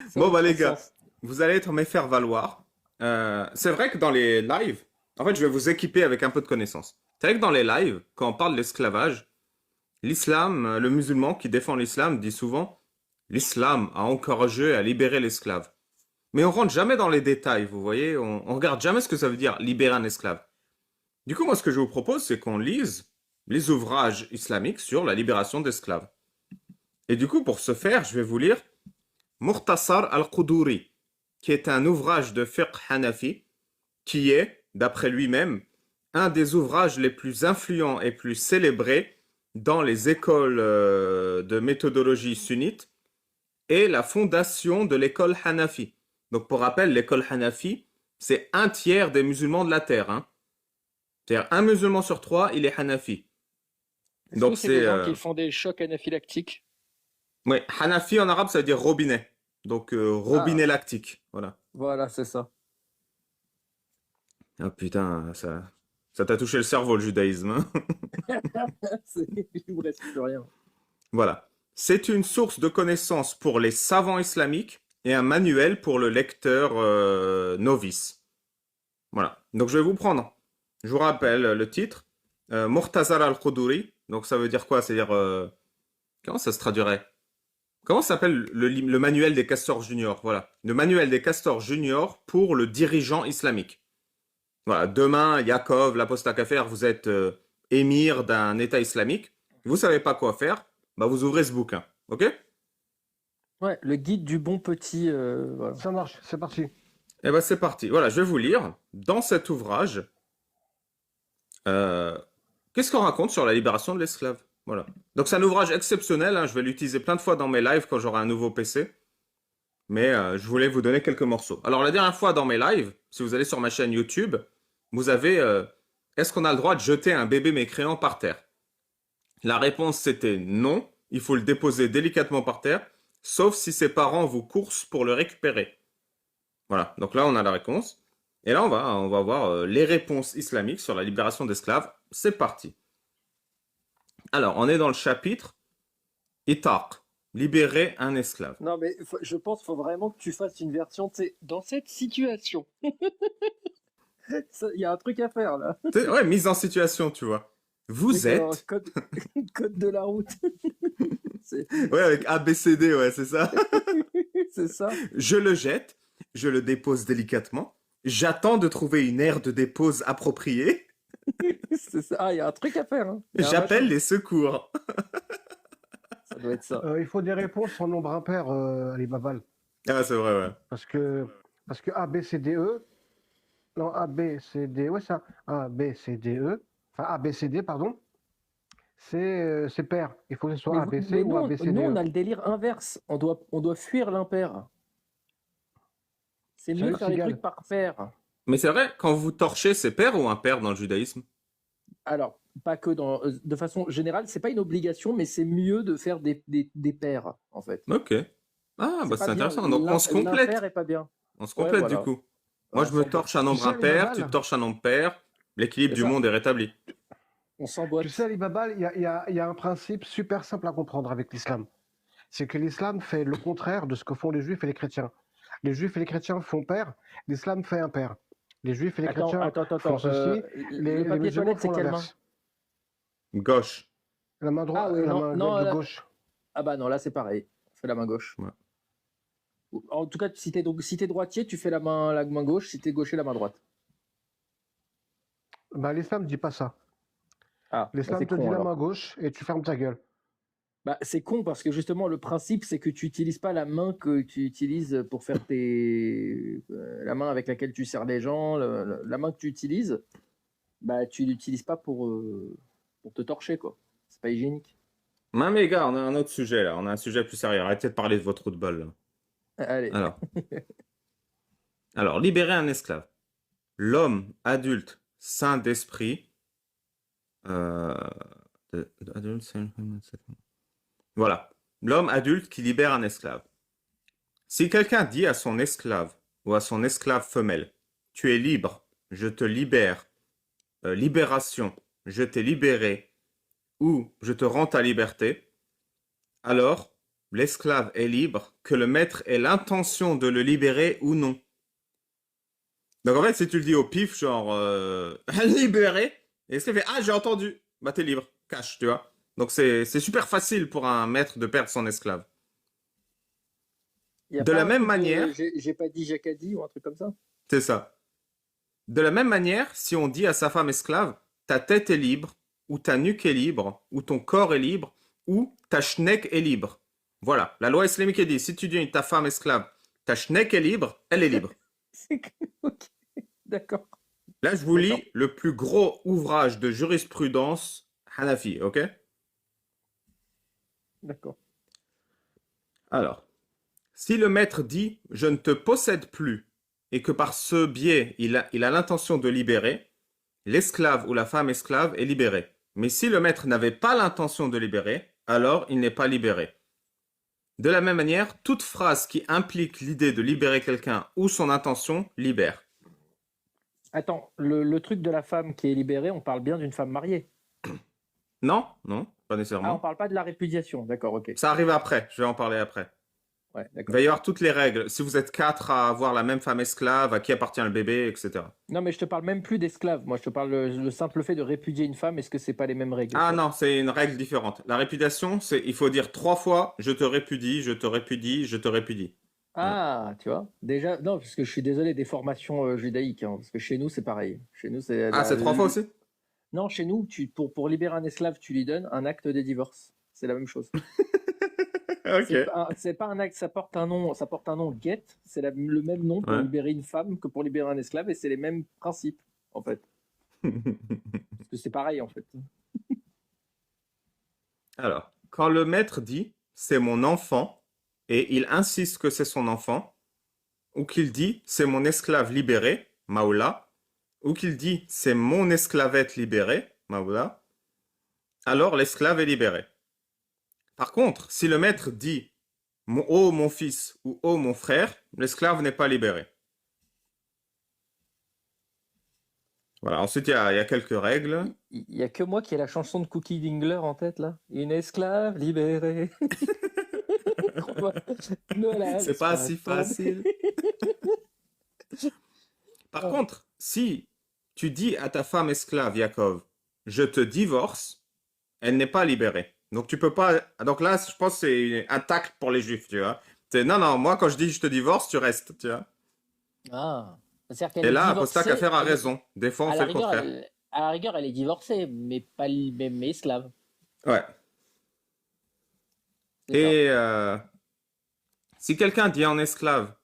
Ça Bon, n'a bah aucun les gars, sens. vous allez être mes faire-valoir. C'est vrai que dans les lives, en fait, je vais vous équiper avec un peu de connaissances. C'est vrai que dans les lives, quand on parle de l'esclavage, l'islam, le musulman qui défend l'islam dit souvent l'islam a encouragé à libérer l'esclave. Mais on rentre jamais dans les détails, vous voyez, on regarde jamais ce que ça veut dire libérer un esclave. Du coup, moi, ce que je vous propose, c'est qu'on lise les ouvrages islamiques sur la libération d'esclaves. Et du coup, pour ce faire, je vais vous lire Mukhtasar al-Quduri, qui est un ouvrage de fiqh hanafi, qui est, d'après lui-même, un des ouvrages les plus influents et plus célébrés dans les écoles de méthodologie sunnite et la fondation de l'école Hanafi. Donc pour rappel, l'école Hanafi, c'est un tiers des musulmans de la Terre. Hein. C'est-à-dire un musulman sur trois, il est Hanafi. Est-ce que Donc c'est les c'est... gens qui font des chocs anaphylactiques? ouais, Hanafi en arabe, ça veut dire robinet. Donc Ah, robinet lactique. Voilà. voilà, c'est ça. Ah putain, ça t'a touché le cerveau, le judaïsme. Hein. Il me reste plus rien. Voilà. C'est une source de connaissances pour les savants islamiques et un manuel pour le lecteur novice. Voilà. Donc je vais vous prendre. Je vous rappelle le titre. Murtazar al-Quduri. Donc ça veut dire quoi? C'est-à-dire... comment ça se traduirait? Comment s'appelle le manuel des castors juniors? Voilà. Le manuel des castors juniors pour le dirigeant islamique. Voilà. Demain, Yaakov, l'apostat kafir, vous êtes émir d'un État islamique. Vous savez pas quoi faire. Bah vous ouvrez ce bouquin. Ok? Ouais, le guide du bon petit. Voilà. Ça marche, c'est parti. Eh ben c'est parti. Voilà, je vais vous lire dans cet ouvrage euh, qu'est-ce qu'on raconte sur la libération de l'esclave. Voilà. Donc c'est un ouvrage exceptionnel. Hein, je vais l'utiliser plein de fois dans mes lives quand j'aurai un nouveau PC. Mais je voulais vous donner quelques morceaux. Alors la dernière fois dans mes lives, si vous allez sur ma chaîne YouTube, vous avez est-ce qu'on a le droit de jeter un bébé mécréant par terre? La réponse c'était non. Il faut le déposer délicatement par terre, sauf si ses parents vous coursent pour le récupérer. Voilà, donc là on a la réponse. Et là on va voir les réponses islamiques sur la libération d'esclaves. C'est parti. Alors, on est dans le chapitre Itaq, libérer un esclave. Non, mais je pense qu'il faut vraiment que tu fasses une version, tu sais, dans cette situation. Il y a un truc à faire là. Ouais, mise en situation, tu vois. Vous Avec un êtes... code, code de la route. C'est Ouais, avec A, B, C, D, ouais, c'est ça. c'est ça. Je le jette, je le dépose délicatement. J'attends de trouver une aire de dépose appropriée. C'est ça. Ah, il y a un truc à faire. Hein. Il y a un J'appelle machin. les secours. Ça doit être ça. Il faut des réponses en nombre impair, Ali Babal. Ah, c'est vrai, ouais. Parce que, parce que A, B, C, D, E, non, A, B, C, D, ouais, ça, A, B, C, D, E, enfin A, B, C, D, pardon, c'est pair. Il faut que ce soit A, B, C Mais ou A, B, C, nous, D, on E. a le délire inverse. On doit fuir l'impair. C'est mieux Salut, de faire les Cigale. trucs par paire. Mais c'est vrai, quand vous torchez, c'est père ou impair dans le judaïsme? Alors, pas que de façon générale, c'est pas une obligation, mais c'est mieux de faire des paires, en fait. Ok. Ah, C'est bah pas c'est bien. intéressant. Donc on se L'impair complète. est pas bien. On se Ouais, complète du voilà. coup. Moi, On je me s'emboîte. torche un Tu nombre sais, Ali impair, tu te Babal, torches un nombre pair. L'équilibre C'est du ça. monde est rétabli. On tu sais, s'emboîte. Ali Babal, il y a un principe super simple à comprendre avec l'islam. C'est que l'islam fait le contraire de ce que font les juifs et les chrétiens. Les juifs et les chrétiens font pair, l'islam fait impair. Les juifs et les Attends, chrétiens attends, attends, font attends. ceci, Le les papier musulmans toilette, c'est font quelle main? l'inverse. Gauche. La main Ah droite, oui, la non, main non. de gauche. Ah bah non, là c'est pareil. Fais la main gauche. Ouais. En tout cas, si t'es droitier, tu fais la main gauche. Si t'es gaucher, la main droite. Bah, l'islam ne dit pas ça. Ah, bah c'est L'islam te dit con la alors. main gauche et tu fermes ta gueule. Bah, c'est con parce que justement, le principe, c'est que tu n'utilises pas la main que tu utilises pour faire la main avec laquelle tu serres les gens, la main que tu utilises, bah, tu l'utilises pas pour te torcher, quoi. C'est pas hygiénique. Mais les gars, on a un autre sujet là. On a un sujet plus sérieux. Arrêtez de parler de votre trou de balle là. Allez. Alors, libérer un esclave. L'homme adulte, sain d'esprit. Euh, adulte, voilà. L'homme adulte qui libère un esclave. Si quelqu'un dit à son esclave ou à son esclave femelle, tu es libre, je te libère, libération, je t'ai libéré, ou je te rends ta liberté, alors l'esclave est libre que le maître ait l'intention de le libérer ou non. Donc en fait, si tu le dis au pif, genre libérer, et l'esclave fait ah j'ai entendu, bah t'es libre, cache, tu vois. Donc c'est super facile pour un maître de perdre son esclave. Il y a De pas la un même truc de manière, j'ai pas dit, j'ai qu'à dit ou un truc comme ça? c'est ça. De la même manière, si on dit à sa femme esclave, ta tête est libre, ou ta nuque est libre, ou ton corps est libre, ou ta schneck est libre. Voilà, la loi islamique dit, si tu dis à ta femme esclave, ta schneck est libre, elle est libre. C'est que- Ok, d'accord. Là, je vous D'accord. lis le plus gros ouvrage de jurisprudence Hanafi, ok? D'accord. Alors, si le maître dit je ne te possède plus et que par ce biais il a l'intention de libérer, l'esclave ou la femme esclave est libérée. Mais si le maître n'avait pas l'intention de libérer, alors il n'est pas libéré. De la même manière, toute phrase qui implique l'idée de libérer quelqu'un ou son intention libère. Attends, le truc de la femme qui est libérée, on parle bien d'une femme mariée. Non, non, pas Ah, on nécessairement. parle pas de la répudiation. D'accord, ok. Ça arrive après, je vais en parler après. Ouais, Il d'accord. va y avoir toutes les règles. Si vous êtes 4 à avoir la même femme esclave, à qui appartient le bébé, etc. Non, mais je te parle même plus d'esclave. Moi, je te parle le simple fait de répudier une femme. Est-ce que c'est pas les mêmes règles, Ah quoi? non, c'est une règle différente. La répudiation, c'est il faut dire 3 fois je te répudie, je te répudie, je te répudie. Ouais. Ah, tu vois. Déjà, non, parce que je suis désolé des formations judaïques, hein, parce que chez nous, c'est pareil. Chez nous, c'est Ah, c'est 3 fois aussi? Non, chez nous, pour libérer un esclave, tu lui donnes un acte de divorce. C'est la même chose. Ok. C'est pas un acte, ça porte un nom get, c'est le même nom pour Ouais. libérer une femme que pour libérer un esclave, et c'est les mêmes principes, en fait. Parce que c'est pareil, en fait. Alors, quand le maître dit c'est mon enfant et il insiste que c'est son enfant, ou qu'il dit c'est mon esclave libéré, Maoula, ou qu'il dit c'est mon esclavette libérée, Maoula, alors l'esclave est libéré. Par contre, si le maître dit oh mon fils ou oh mon frère, l'esclave n'est pas libéré. Voilà, ensuite il y a quelques règles. Il y a que moi qui ai la chanson de Cookie Dingler en tête, là. Une esclave libérée. Ne la C'est laisse pas pas si tomber. facile. Par Ah. contre, si tu dis à ta femme esclave, Yaakov, je te divorce, elle n'est pas libérée. Donc tu peux pas. Donc là, je pense que c'est un tacle pour les juifs, tu vois. C'est non, non, moi quand je dis je te divorce, tu restes, tu vois. Ah. C'est-à-dire qu'elle Et est là, Apostat divorcée. Kafir a raison. Des fois, on À fait la le rigueur, contraire. à la rigueur, elle est divorcée, mais pas mais esclave. Ouais. C'est ça. Et si quelqu'un dit en esclave,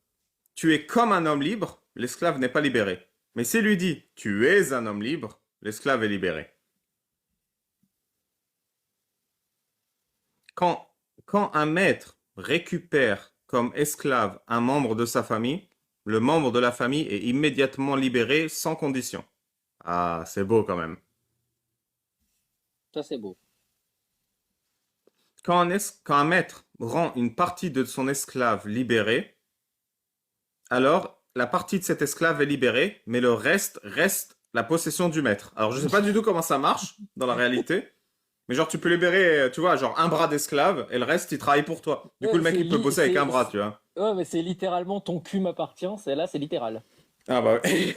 tu es comme un homme libre, l'esclave n'est pas libéré. Mais s'il lui dit, tu es un homme libre, l'esclave est libéré. Quand un maître récupère comme esclave un membre de sa famille, le membre de la famille est immédiatement libéré sans condition. Ah, c'est beau quand même. Ça, c'est beau. Quand un maître rend une partie de son esclave libéré, alors la partie de cet esclave est libérée, mais le reste la possession du maître. Alors je sais pas du tout comment ça marche dans la réalité, mais genre tu peux libérer, tu vois, genre un bras d'esclave et le reste il travaille pour toi. Du coup Ouais, le mec il peut bosser avec un bras, tu vois. Ouais, mais c'est littéralement ton cul m'appartient. Là, c'est littéral. Ah bah ouais.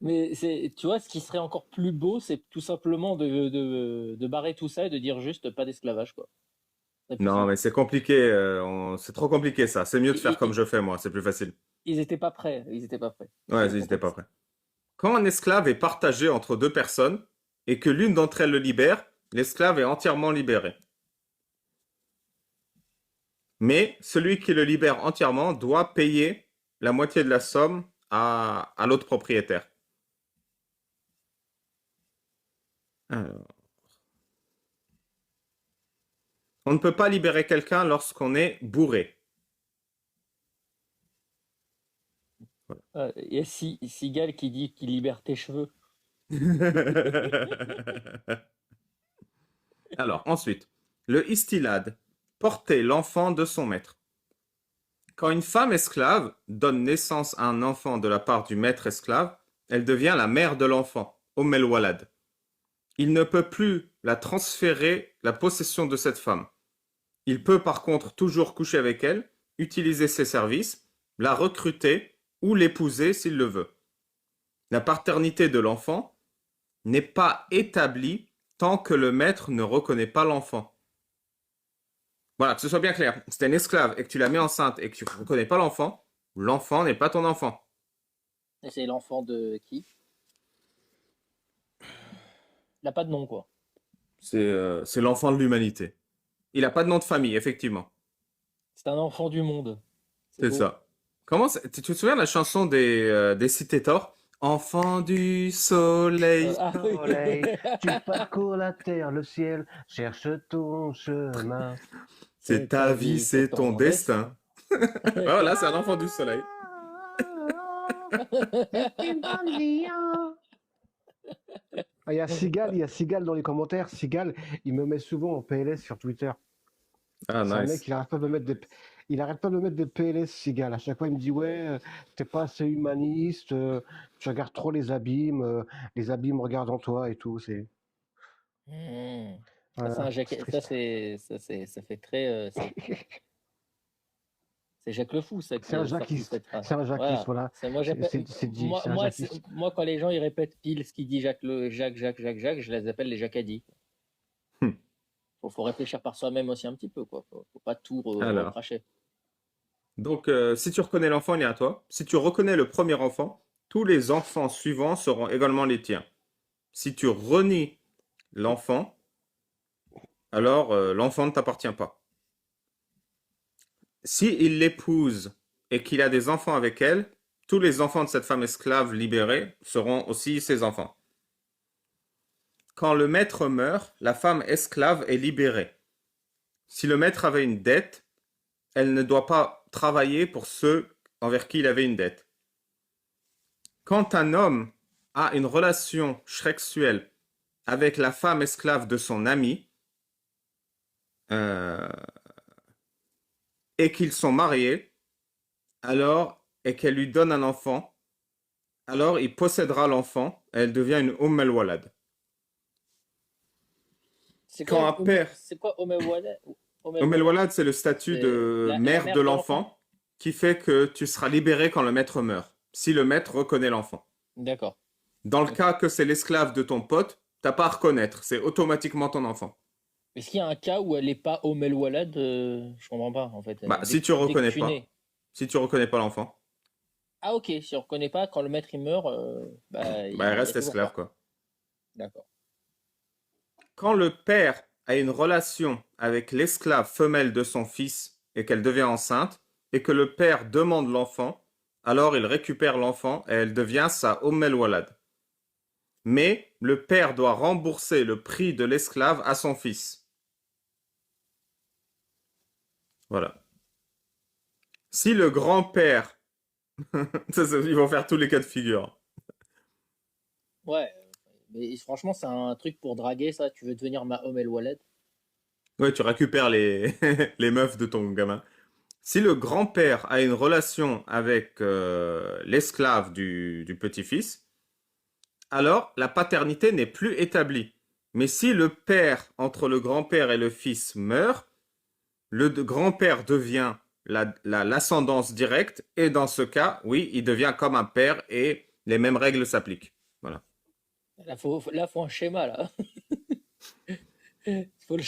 Mais tu vois, ce qui serait encore plus beau, c'est tout simplement de barrer tout ça et de dire juste pas d'esclavage, quoi. Et puis, Non mais c'est compliqué, c'est trop compliqué ça. C'est mieux de faire comme ils, je fais moi, c'est plus facile. ils étaient pas prêts. Ils étaient pas prêts. Ouais, C'est ils trop n'étaient pas complexe. prêts. Quand un esclave est partagé entre deux personnes et que l'une d'entre elles le libère, l'esclave est entièrement libéré. Mais celui qui le libère entièrement doit payer la moitié de la somme à l'autre propriétaire. Alors, on ne peut pas libérer quelqu'un lorsqu'on est bourré. Il y a Sigal qui dit qu'il libère tes cheveux. Alors, ensuite, le istilad, porter l'enfant de son maître. Quand une femme esclave donne naissance à un enfant de la part du maître esclave, elle devient la mère de l'enfant, Umm el Walad. Il ne peut plus la transférer la possession de cette femme. Il peut par contre toujours coucher avec elle, utiliser ses services, la recruter ou l'épouser s'il le veut. La paternité de l'enfant n'est pas établie tant que le maître ne reconnaît pas l'enfant. Voilà, que ce soit bien clair. Si tu es un esclave et que tu la mets enceinte et que tu ne reconnais pas l'enfant, l'enfant n'est pas ton enfant. Et c'est l'enfant de qui? Il n'a pas de nom, quoi. C'est l'enfant de l'humanité. Il n'a pas de nom de famille, effectivement. C'est un enfant du monde. C'est beau. ça. Tu te souviens de la chanson des Cités Thor? Enfant du soleil. Ah oui. Soleil, tu parcours la terre, le ciel, cherche ton chemin. C'est ta vie, c'est ton destin. Voilà, c'est un enfant du soleil. Ah, il y a Sigal dans les commentaires. Sigal, il me met souvent en PLS sur Twitter. Ah, C'est un nice. mec, il arrête pas de me mettre des PLS, Sigal. À chaque fois, il me dit, ouais, t'es pas assez humaniste, tu regardes trop les abîmes regardent en toi et tout. C'est Ça, voilà, c'est un Jacques. c'est Ça, triste. ça fait très. C'est Jacques le Fou, ça, C'est un qui sorti jacquiste. cette phrase. C'est un jacquiste, voilà. Moi, j'appelle. C'est dit, Moi, c'est un moi, jacquiste. moi, quand les gens ils répètent pile ce qu'il dit Jacques, je les appelle les Jacadis. Hmm. Faut réfléchir par soi-même aussi un petit peu, quoi. Faut pas tout Alors. recracher. Donc, si tu reconnais l'enfant, il est à toi. Si tu reconnais le premier enfant, tous les enfants suivants seront également les tiens. Si tu renies l'enfant, alors l'enfant ne t'appartient pas. Si il l'épouse et qu'il a des enfants avec elle, tous les enfants de cette femme esclave libérée seront aussi ses enfants. Quand le maître meurt, la femme esclave est libérée. Si le maître avait une dette, elle ne doit pas travailler pour ceux envers qui il avait une dette. Quand un homme a une relation sexuelle avec la femme esclave de son ami, et qu'ils sont mariés, alors, et qu'elle lui donne un enfant, alors il possédera l'enfant, et elle devient une Walad. C'est Quand quoi, un père... C'est quoi Walad? Walad, c'est le statut C'est de la mère mère de de l'enfant qui fait que tu seras libéré quand le maître meurt, si le maître reconnaît l'enfant. D'accord. Dans le cas que c'est l'esclave de ton pote, t'as pas à reconnaître, c'est automatiquement ton enfant. Est-ce qu'il y a un cas où elle n'est pas Walad? Je comprends pas, en fait. Si tu reconnais pas. Si tu reconnais pas l'enfant. Ah ok, si on reconnaît pas, quand le maître il meurt, Elle reste esclave, quoi. D'accord. Quand le père a une relation avec l'esclave femelle de son fils et qu'elle devient enceinte, et que le père demande l'enfant, alors il récupère l'enfant et elle devient sa Walad. Mais le père doit rembourser le prix de l'esclave à son fils. Voilà. Si le grand-père... ils vont faire tous les cas de figure. Ouais, mais franchement, c'est un truc pour draguer, ça. Tu veux devenir ma Walad? Ouais, tu récupères les, les meufs de ton gamin. Si le grand-père a une relation avec l'esclave du petit-fils, alors la paternité n'est plus établie. Mais si le père entre le grand-père et le fils meurt, le grand-père devient l'ascendance directe et dans ce cas, oui, il devient comme un père et les mêmes règles s'appliquent. Voilà. Là, faut un schéma, là.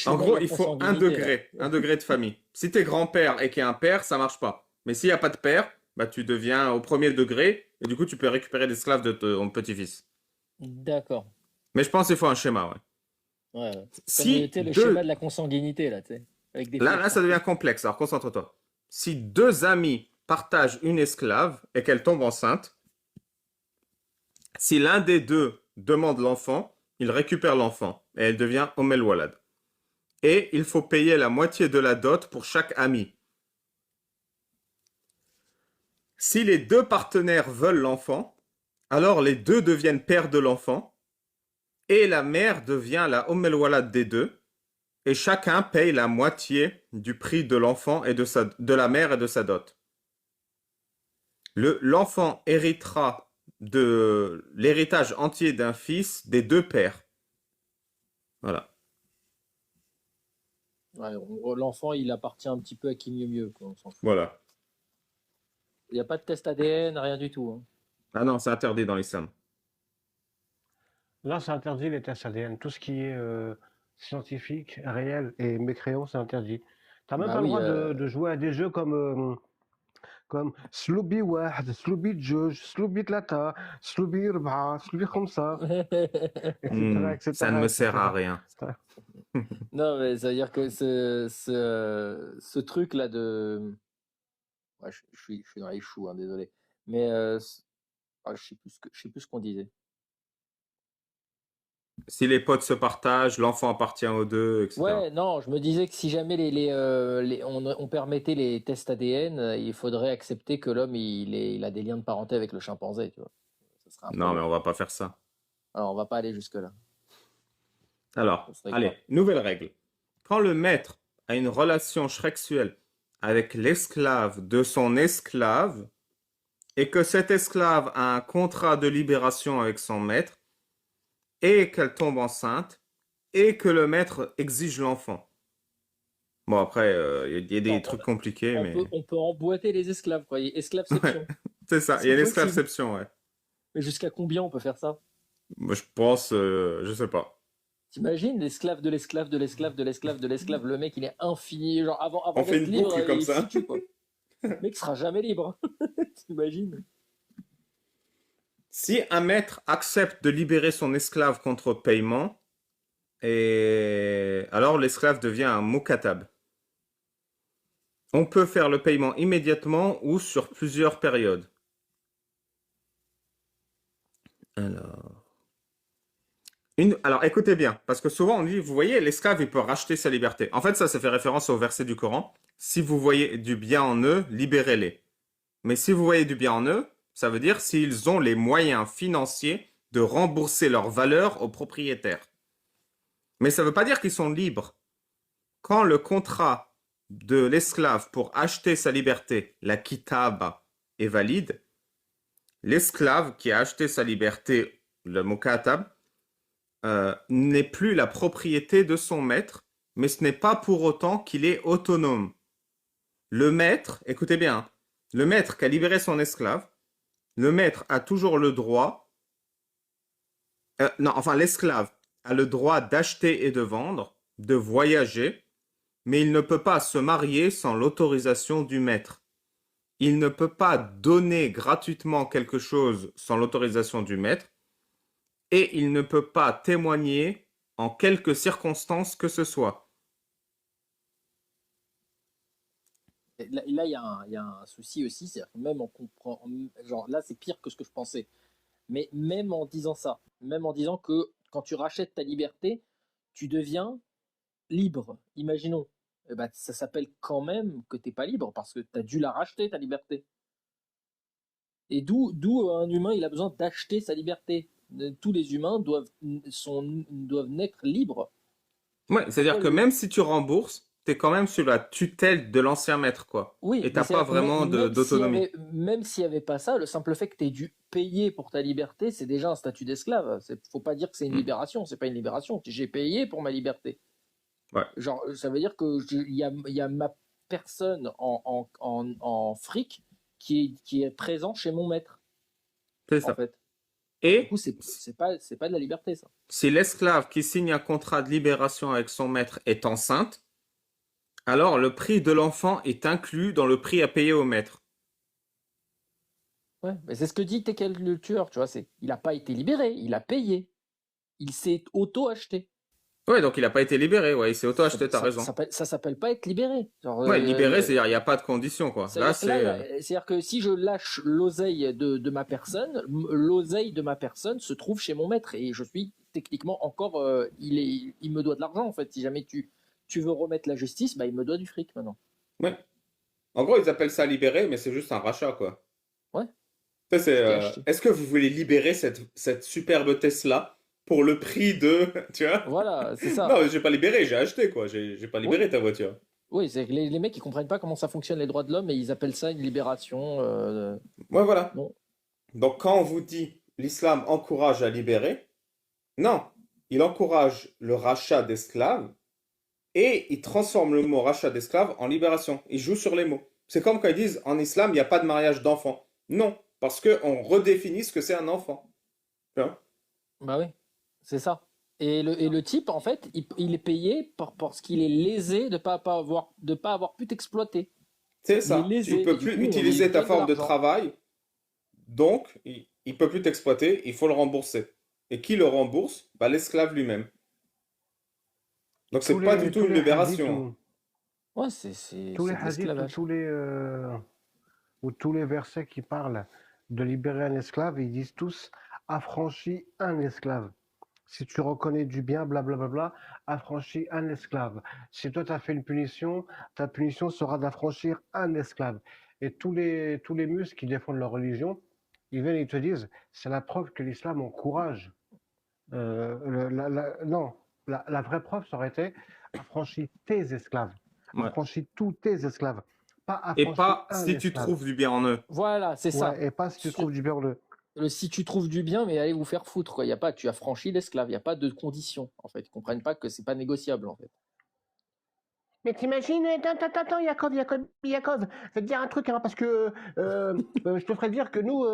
En gros, il faut un degré de famille. Si t'es grand-père et qu'il y a un père, ça marche pas. Mais s'il n'y a pas de père, tu deviens au premier degré et du coup, tu peux récupérer l'esclave de ton petit-fils. D'accord. Mais je pense qu'il faut un schéma, ouais. Ouais. Si le schéma de la consanguinité, là, tu sais. Là, ça devient complexe, alors concentre-toi. Si deux amis partagent une esclave et qu'elle tombe enceinte, si l'un des deux demande l'enfant, il récupère l'enfant et elle devient Walad. Et il faut payer la moitié de la dot pour chaque ami. Si les deux partenaires veulent l'enfant, alors les deux deviennent pères de l'enfant et la mère devient la Walad des deux et chacun paye la moitié du prix de l'enfant et de la mère et de sa dot. L'enfant héritera de l'héritage entier d'un fils des deux pères. Voilà. Ouais, l'enfant, il appartient un petit peu à qui mieux mieux, quoi, on s'en fout. Voilà. Il n'y a pas de test ADN, rien du tout, hein. Ah non, c'est interdit dans l'islam. Là, c'est interdit les tests ADN. Tout ce qui est scientifique, réel et mécréant, c'est interdit. T'as même Bah pas le oui, droit de jouer à des jeux comme Sloopy واحد, Sloopy جوج, Sloopy ثلاثة, Sloopy أربعة, Sloopy خمسة, etc., Ça ne etc., me sert à etc. rien. non, mais ça veut dire que ce truc-là de. Ouais, je suis dans les choux, hein, désolé. Mais je sais plus ce qu'on disait. Si les potes se partagent, l'enfant appartient aux deux, etc. Ouais, non, je me disais que si jamais on permettait les tests ADN, il faudrait accepter que l'homme il a des liens de parenté avec le chimpanzé, tu vois. Ça serait un Non, mais problème. on va pas faire ça. Alors, on va pas aller jusque-là. Alors, Ça serait allez, grave. nouvelle règle. Quand le maître a une relation sexuelle avec l'esclave de son esclave, et que cet esclave a un contrat de libération avec son maître, et qu'elle tombe enceinte, et que le maître exige l'enfant. Bon, après, il y a des Non, trucs compliqués, mais... on peut emboîter les esclaves, quoi. Esclaveception. Ouais, c'est ça, il y a C'est possible. l'esclaveception, ouais. Mais jusqu'à combien on peut faire ça? Moi, je pense, je sais pas. T'imagines l'esclave de l'esclave de l'esclave de l'esclave de l'esclave, le mec il est infini, genre avant On fait d'être une libre, boucle comme il est ça. foutu quoi. Le mec sera jamais libre. T'imagines? Si un maître accepte de libérer son esclave contre paiement, et alors l'esclave devient un mukatab. On peut faire le paiement immédiatement ou sur plusieurs périodes. Alors, alors écoutez bien, parce que souvent on dit, vous voyez, l'esclave il peut racheter sa liberté. En fait, ça fait référence au verset du Coran. Si vous voyez du bien en eux, libérez-les. Mais si vous voyez du bien en eux, ça veut dire s'ils ont les moyens financiers de rembourser leur valeur aux propriétaires. Mais ça ne veut pas dire qu'ils sont libres. Quand le contrat de l'esclave pour acheter sa liberté, la kitaba, est valide, l'esclave qui a acheté sa liberté, le mukatab, n'est plus la propriété de son maître, mais ce n'est pas pour autant qu'il est autonome. Le maître, écoutez bien, le maître qui a libéré son esclave, le maître a toujours le droit, non, enfin l'esclave a le droit d'acheter et de vendre, de voyager, mais il ne peut pas se marier sans l'autorisation du maître. Il ne peut pas donner gratuitement quelque chose sans l'autorisation du maître, et il ne peut pas témoigner en quelque circonstance que ce soit. Et là, il y a un souci aussi, c'est-à-dire que même on comprend, genre là c'est pire que ce que je pensais. Mais même en disant ça, même en disant que quand tu rachètes ta liberté, tu deviens libre. Imaginons. Eh ben, ça s'appelle quand même que t'es pas libre parce que tu as dû la racheter ta liberté. Et d'où un humain il a besoin d'acheter sa liberté. Tous les humains doivent naître libres. Ouais, c'est-à-dire Pourquoi que même si tu rembourses, tu es quand même sous la tutelle de l'ancien maître, quoi. Oui, Et mais t'as pas vraiment d'autonomie. même s'il n'y avait pas ça, le simple fait que tu aies dû payer pour ta liberté, c'est déjà un statut d'esclave. Faut pas dire que c'est une Mm. libération, c'est pas une libération. J'ai payé pour ma liberté. Ouais, Genre, ça veut dire que il y a ma personne en fric qui est présent chez mon maître, c'est en ça. fait. Du Et coup, c'est pas de la liberté, ça. si l'esclave qui signe un contrat de libération avec son maître est enceinte, alors le prix de l'enfant est inclus dans le prix à payer au maître. Ouais, mais c'est ce que dit Tekel le tueur, tu vois. Il n'a pas été libéré, il a payé. Il s'est auto-acheté. Ouais, donc il n'a pas été libéré, ouais, il s'est auto-acheté, t'as raison. Ça s'appelle pas être libéré. Genre, Ouais, libéré, c'est-à-dire il n'y a pas de condition, quoi. Là, c'est-à-dire que si je lâche l'oseille de ma personne, l'oseille de ma personne se trouve chez mon maître et je suis techniquement encore, il me doit de l'argent en fait. Si jamais tu veux remettre la justice, bah il me doit du fric maintenant. Ouais. En gros, ils appellent ça libéré, mais c'est juste un rachat, quoi. Ouais. Ça, c'est, Je t'ai acheté. est-ce que vous voulez libérer cette superbe Tesla pour le prix de... Tu vois? Voilà, c'est ça. Non, j'ai pas libéré, j'ai acheté, quoi. J'ai pas libéré ta voiture. Oui, c'est que les mecs ils comprennent pas comment ça fonctionne les droits de l'homme et ils appellent ça une libération. Ouais, voilà. Bon. Donc, quand on vous dit l'islam encourage à libérer, non, il encourage le rachat d'esclaves, et ils transforment le mot rachat d'esclaves en libération. Ils jouent sur les mots. C'est comme quand ils disent en islam, il n'y a pas de mariage d'enfants. Non, parce qu'on redéfinit ce que c'est un enfant. Tu vois. Bah oui, c'est ça. Et le type, en fait, il est payé parce qu'il est lésé de pas avoir pu t'exploiter. C'est Il est ça. Tu ne lésé. peux Et du plus coup, on lui utiliser ta donne de forme de l'argent. travail, donc il ne peut plus t'exploiter, il faut le rembourser. Et qui le rembourse? Bah, l'esclave lui-même. Donc Tous c'est pas du les, tout tous une les hadiths libération. ou Ouais, c'est tous les c'est de hadiths ou l'esclavage. tous les versets qui parlent de libérer un esclave, ils disent tous affranchis un esclave. Si tu reconnais du bien, blablabla, affranchis un esclave. Si toi tu as fait une punition, ta punition sera d'affranchir un esclave. Et tous les muscles qui défendent leur religion, ils viennent et ils te disent, c'est la preuve que l'islam encourage. Non, la vraie preuve, ça aurait été affranchis tes esclaves. Ouais. Affranchis tous tes esclaves. Pas Et affranchis pas un si tu esclave. trouves du bien en eux. Voilà, c'est ça. Ouais, et pas si tu trouves du bien en eux. Si tu trouves du bien, mais allez vous faire foutre, quoi. Y a pas, tu as franchi l'esclave, il n'y a pas de condition, en fait. Ils comprennent pas que c'est pas négociable, en fait. Mais t'imagines, attends, Yakov, je vais te dire un truc, hein, parce que je te ferai dire que nous,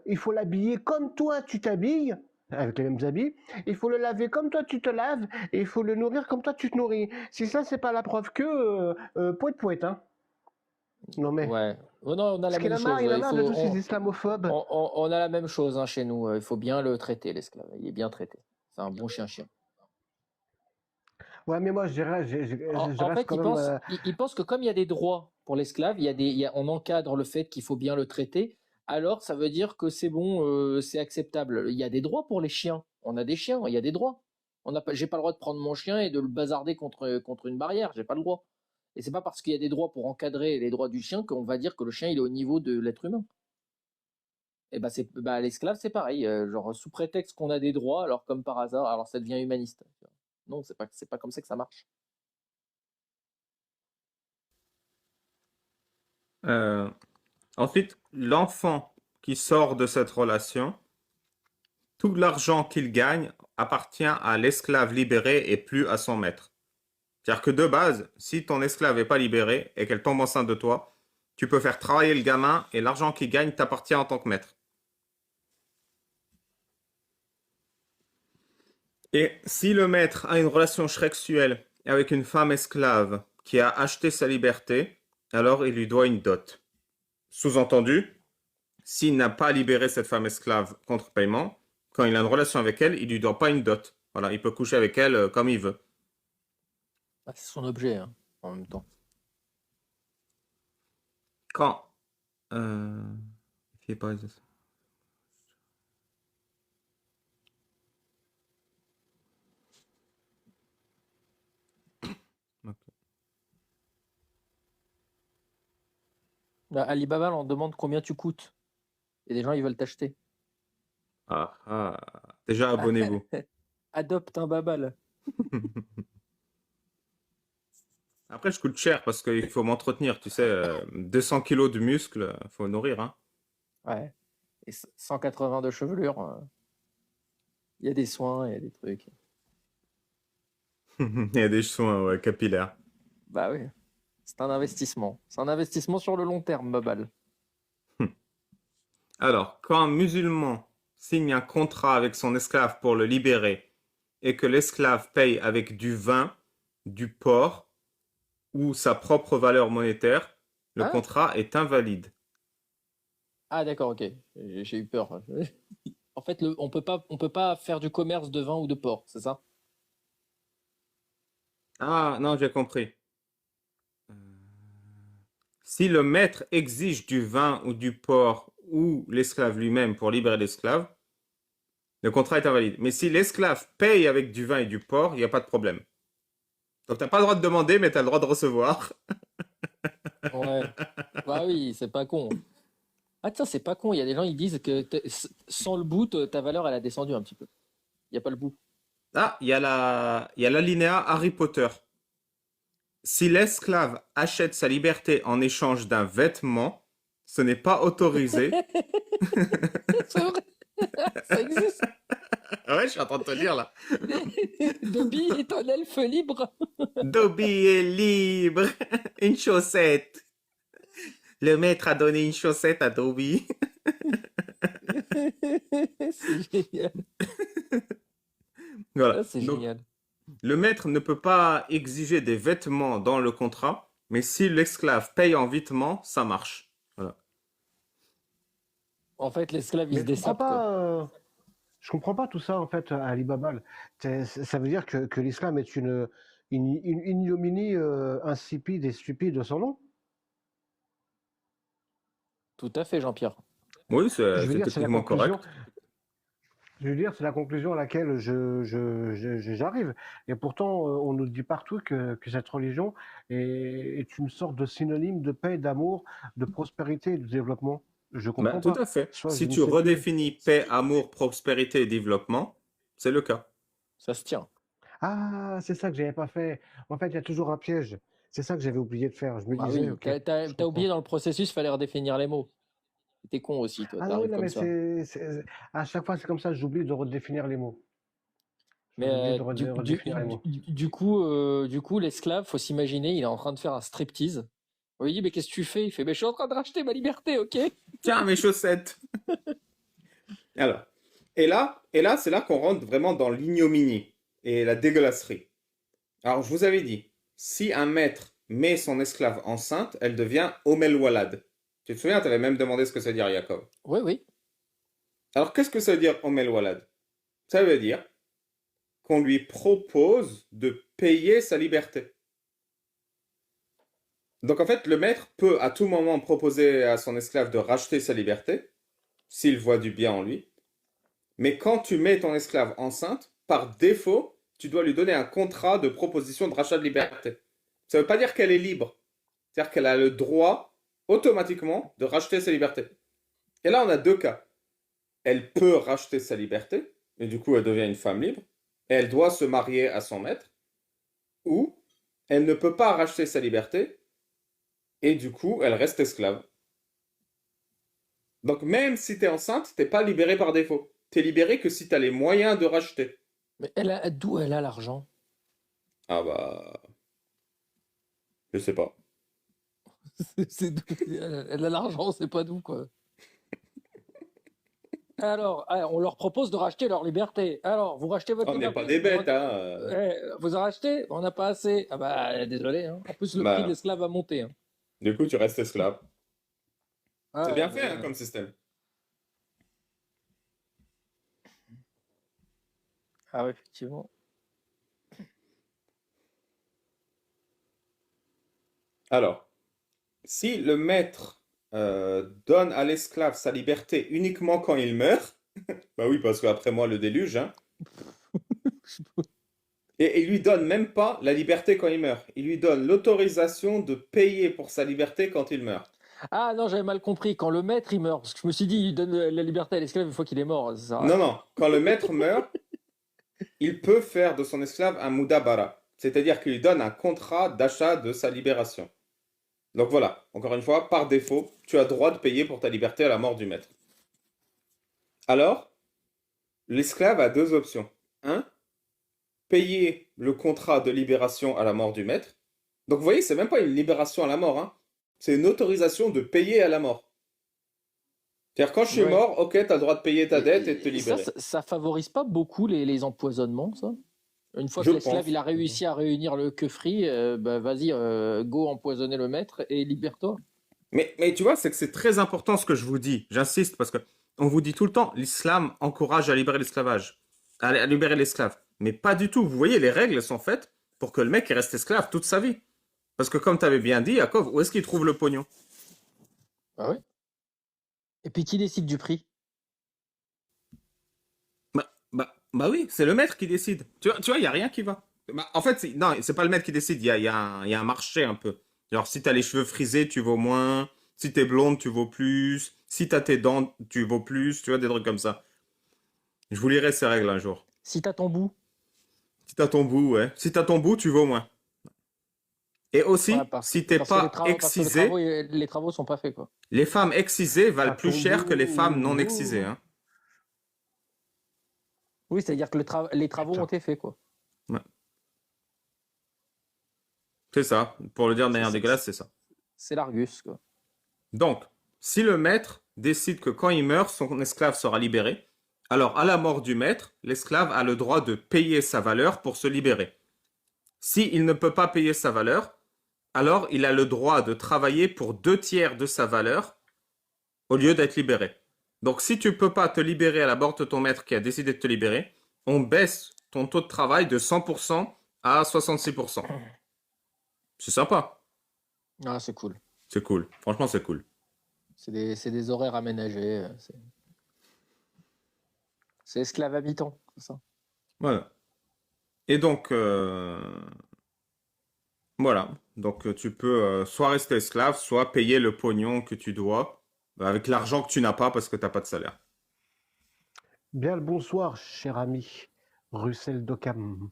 il faut l'habiller comme toi tu t'habilles, avec les mêmes habits, il faut le laver comme toi tu te laves, et il faut le nourrir comme toi tu te nourris. Si ça, c'est pas la preuve que, poète, hein. Non mais, Ouais. Oh non, on a parce la qu'il même en a marre, chose. il en a Il marre de faut, tous ces islamophobes. on a la même chose hein, chez nous. Il faut bien le traiter, l'esclave. Il est bien traité. C'est un bon chien-chien. Ouais, mais moi, je dirais, je En reste fait, quand même. il pense que comme il y a des droits pour l'esclave, on encadre le fait qu'il faut bien le traiter. Alors, ça veut dire que c'est bon, c'est acceptable. Il y a des droits pour les chiens. On a des chiens, il y a des droits. J'ai pas le droit de prendre mon chien et de le bazarder contre une barrière. J'ai pas le droit. Et c'est pas parce qu'il y a des droits pour encadrer les droits du chien qu'on va dire que le chien il est au niveau de l'être humain. Et l'esclave c'est pareil. Genre sous prétexte qu'on a des droits, alors comme par hasard, alors ça devient humaniste. Non, c'est pas comme ça que ça marche. Euh, Ensuite, l'enfant qui sort de cette relation, tout l'argent qu'il gagne appartient à l'esclave libéré et plus à son maître. C'est-à-dire que de base, si ton esclave n'est pas libéré et qu'elle tombe enceinte de toi, tu peux faire travailler le gamin et l'argent qu'il gagne t'appartient en tant que maître. Et si le maître a une relation sexuelle avec une femme esclave qui a acheté sa liberté, alors il lui doit une dot. Sous-entendu, s'il n'a pas libéré cette femme esclave contre paiement, quand il a une relation avec elle, il lui doit pas une dot. Voilà, il peut coucher avec elle comme il veut. Ah, c'est son objet hein, en même temps. Quand euh... il fait pas- Ok. Là, Alibaba, on demande combien tu coûtes. Et des gens, ils veulent t'acheter. Ah, ah. Déjà, abonnez-vous. Adopte un babal. Après, je coûte cher parce qu'il faut m'entretenir. Tu sais, 200 kilos de muscles, faut nourrir. Hein. Ouais. Et 180 de chevelure. Il y a des soins, il y a des trucs. Il y a des soins ouais, capillaires. Bah oui. C'est un investissement. C'est un investissement sur le long terme, babal. Alors, quand un musulman signe un contrat avec son esclave pour le libérer et que l'esclave paye avec du vin, du porc ou sa propre valeur monétaire, le Hein? contrat est invalide. Ah d'accord, ok. J'ai eu peur. En fait, on peut pas faire du commerce de vin ou de porc, c'est ça? Ah, non, j'ai compris. Euh, Si le maître exige du vin ou du porc ou l'esclave lui-même pour libérer l'esclave, le contrat est invalide. Mais si l'esclave paye avec du vin et du porc, il n'y a pas de problème. Donc, tu n'as pas le droit de demander, mais tu as le droit de recevoir. Ouais. Bah oui, c'est pas con. Ah tiens, c'est pas con. Il y a des gens, ils disent que sans le boot, ta valeur, elle a descendu un petit peu. Il n'y a pas le bout. Ah, il y a l'alinéa Harry Potter. Si l'esclave achète sa liberté en échange d'un vêtement, ce n'est pas autorisé. C'est vrai, ça existe. Ouais, je suis en train de te dire là. Dobby est un elfe libre. Dobby est libre. Une chaussette. Le maître a donné une chaussette à Dobby. C'est génial. Voilà. Ah, c'est Donc, génial. le maître ne peut pas exiger des vêtements dans le contrat, mais si l'esclave paye en vêtements, ça marche. Voilà. En fait, l'esclave, il Mais se dessape, quoi. je comprends pas tout ça en fait à Ali Baba. Ça veut dire que l'islam est une ignominie insipide et stupide sans nom. Tout à fait, Jean-Pierre. Oui, Je veux c'est dire, c'est la techniquement conclusion. correct. Je veux dire, c'est la conclusion à laquelle j'arrive. Et pourtant, on nous dit partout que cette religion est une sorte de synonyme de paix, d'amour, de prospérité et de développement. Je Bah, comprends tout pas. à fait. Soit je Si ne tu sais plus. redéfinis paix, amour, prospérité et développement, c'est le cas. Ça se tient. Ah, c'est ça que j'avais pas fait. En fait, il y a toujours un piège. C'est ça que j'avais oublié de faire. Je me Ah disais, oui, ok, je t'as oublié comprends. dans le processus, fallait redéfinir les mots. T'es con aussi, toi, Ah non, oui, t'arrives non, comme mais ça. à chaque fois, c'est comme ça, j'oublie de redéfinir les mots. Mais J'oublie de redéfinir les mots. du coup, l'esclave, faut s'imaginer, il est en train de faire un striptease. On lui dit, mais qu'est-ce que tu fais? Il fait, mais je suis en train de racheter ma liberté, ok? Tiens, mes chaussettes. Alors, c'est là qu'on rentre vraiment dans l'ignominie et la dégueulasserie. Alors, je vous avais dit, si un maître met son esclave enceinte, elle devient Omel Walad. Tu te souviens, tu avais même demandé ce que ça veut dire, Jacob. Oui, oui. Alors, qu'est-ce que ça veut dire Omel Walad? Ça veut dire qu'on lui propose de payer sa liberté. Donc, en fait, le maître peut à tout moment proposer à son esclave de racheter sa liberté, s'il voit du bien en lui. Mais quand tu mets ton esclave enceinte, par défaut, tu dois lui donner un contrat de proposition de rachat de liberté. Ça ne veut pas dire qu'elle est libre. C'est-à-dire qu'elle a le droit, automatiquement, de racheter sa liberté. Et là, on a deux cas. Elle peut racheter sa liberté, et du coup, elle devient une femme libre, et elle doit se marier à son maître, ou elle ne peut pas racheter sa liberté, et du coup, elle reste esclave. Donc, même si tu es enceinte, tu n'es pas libéré par défaut. Tu es libéré que si tu as les moyens de racheter. Mais d'où elle a l'argent? Ah bah, je sais pas. Elle a l'argent, c'est pas d'où, quoi. Alors, on leur propose de racheter leur liberté. Alors, vous rachetez votre On n'est liberté? pas des bêtes, hein. Vous en rachetez? On n'a pas assez. Ah bah, désolé, hein. En plus, le prix de Bah, l'esclave a monté, hein. du coup, tu restes esclave. Ah, C'est bien fait, hein, comme système. ah ouais, effectivement. Alors, si le maître donne à l'esclave sa liberté uniquement quand il meurt, bah oui, parce qu'après moi, le déluge, hein, et il lui donne même pas la liberté quand il meurt. Il lui donne l'autorisation de payer pour sa liberté quand il meurt. Ah non, j'avais mal compris. Quand le maître il meurt, parce que je me suis dit, il donne la liberté à l'esclave une fois qu'il est mort. Non, non, quand le maître meurt, il peut faire de son esclave un mudabara, c'est-à-dire qu'il lui donne un contrat d'achat de sa libération. Donc voilà, encore une fois, par défaut, tu as droit de payer pour ta liberté à la mort du maître. Alors, l'esclave a deux options. Un, payer le contrat de libération à la mort du maître. Donc vous voyez, c'est même pas une libération à la mort, hein. C'est une autorisation de payer à la mort. C'est-à-dire quand je suis Ouais. mort, ok, tu as le droit de payer ta dette et de te libérer. Ça favorise pas beaucoup les empoisonnements, ça? Une fois Je que l'esclave pense. il a réussi à réunir le quefri, bah vas-y, go empoisonner le maître et libère-toi. Mais tu vois, c'est que c'est très important ce que je vous dis. J'insiste parce que on vous dit tout le temps, l'islam encourage à libérer l'esclavage, à libérer l'esclave. Mais pas du tout. Vous voyez, les règles sont faites pour que le mec il reste esclave toute sa vie. Parce que comme tu avais bien dit, Yaakov, où est-ce qu'il trouve le pognon? Ah ouais. Et puis qui décide du prix? Bah oui, c'est le maître qui décide. Tu vois, il n'y a rien qui va. Bah, en fait, non, c'est pas le maître qui décide, il y a un marché un peu. Genre, si t'as les cheveux frisés, tu vaux moins. Si t'es blonde, tu vaux plus. Si t'as tes dents, tu vaux plus. Tu vois, des trucs comme ça. Je vous lirai ces règles un jour. Si t'as ton bout. Si t'as ton bout, ouais. Si t'as ton bout, tu vaux moins. Et aussi, Ouais, si t'es pas parce que excisé, les travaux sont pas faits, quoi. les femmes excisées valent À plus ton cher que les femmes non bout. excisées, hein. Oui, c'est-à-dire que les travaux Putain. ont été faits, quoi. Ouais. C'est ça. Pour le dire de C'est manière c'est- dégueulasse, c'est ça. c'est l'Argus, quoi. Donc, si le maître décide que quand il meurt, son esclave sera libéré, alors à la mort du maître, l'esclave a le droit de payer sa valeur pour se libérer. S'il ne peut pas payer sa valeur, alors il a le droit de travailler pour 2 tiers de sa valeur au lieu d'être libéré. Donc si tu ne peux pas te libérer à la mort de ton maître qui a décidé de te libérer, on baisse ton taux de travail de 100% à 66%. C'est sympa. Ah, c'est cool. C'est cool. Franchement, c'est cool. C'est des horaires aménagés. C'est esclave à mi-temps, c'est ça. Voilà. Et donc, voilà. Donc, tu peux soit rester esclave, soit payer le pognon que tu dois avec l'argent que tu n'as pas parce que tu n'as pas de salaire. Bien le bonsoir, cher ami. Russell Dockham.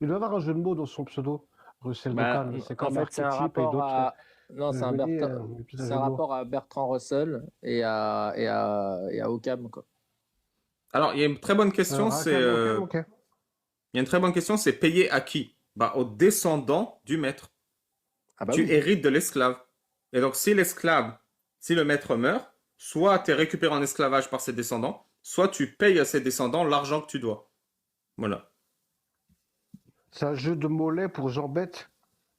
Il doit avoir un jeu de mots dans son pseudo. Russell Bah, Dockham. C'est en comme fait, c'est un archétype et rapport d'autres. à. Non, Je me dis, peut-être un c'est jeu un de mots. rapport à Bertrand Russell et à Occam, quoi. Alors, il y a une très bonne question, c'est Rackham, ok. il y a une très bonne question, c'est payer à qui? Bah, aux descendants du maître. Ah bah Tu oui. hérites de l'esclave. Et donc, si le maître meurt, soit tu es récupéré en esclavage par ses descendants, soit tu payes à ses descendants l'argent que tu dois. Voilà. C'est un jeu de mollets pour jambette.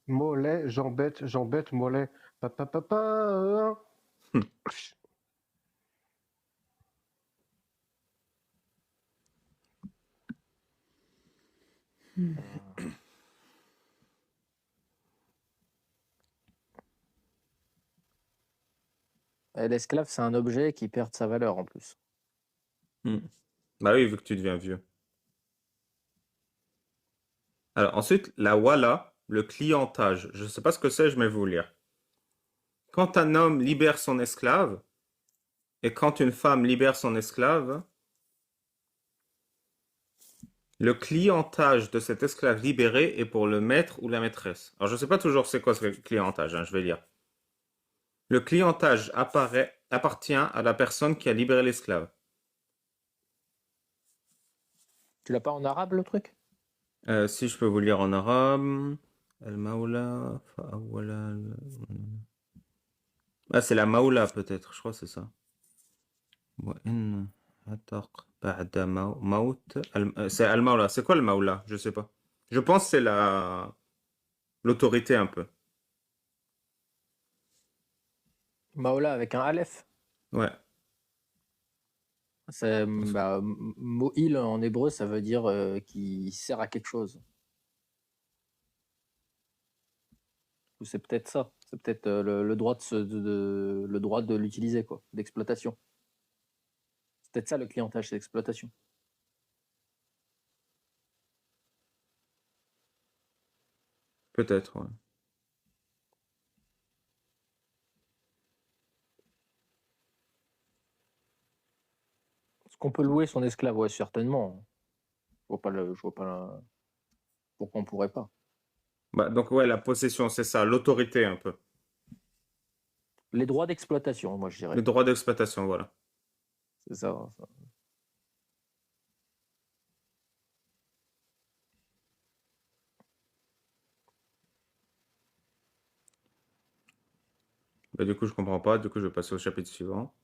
Mollet, jambette, jambette, mollet. Pa, pa, pa, pa. Hmm. Et l'esclave, c'est un objet qui perd sa valeur en plus. Hmm. Bah oui, vu que tu deviens vieux. Alors ensuite, la wala, le clientage. Je ne sais pas ce que c'est, je vais vous lire. Quand un homme libère son esclave, et quand une femme libère son esclave, le clientage de cet esclave libéré est pour le maître ou la maîtresse. Alors je ne sais pas toujours c'est quoi ce clientage, hein, je vais lire. Le clientage appartient à la personne qui a libéré l'esclave. Tu l'as pas en arabe, le truc? Si je peux vous lire en arabe. Al-Maula, fa'awwala. Ah, c'est la Maula peut-être, je crois que c'est ça. وإن عتق بعد موت c'est Al-Maula. C'est quoi le Maula? Je sais pas. Je pense que c'est l'autorité un peu. Maola avec un Aleph. Ouais. C'est, bah, Mo'il en hébreu, ça veut dire qui sert à quelque chose. Ou c'est peut-être ça. C'est peut-être le droit le droit de l'utiliser, quoi, d'exploitation. C'est peut-être ça le clientage, c'est l'exploitation. Peut-être, ouais. Est-ce qu'on peut louer son esclave? Ouais, certainement. Je vois pas pourquoi on pourrait pas. Bah, donc ouais, la possession, c'est ça, l'autorité un peu. Les droits d'exploitation, moi je dirais. Le droit d'exploitation, voilà. C'est ça. Bah, du coup, je comprends pas. Du coup, je vais passer au chapitre suivant.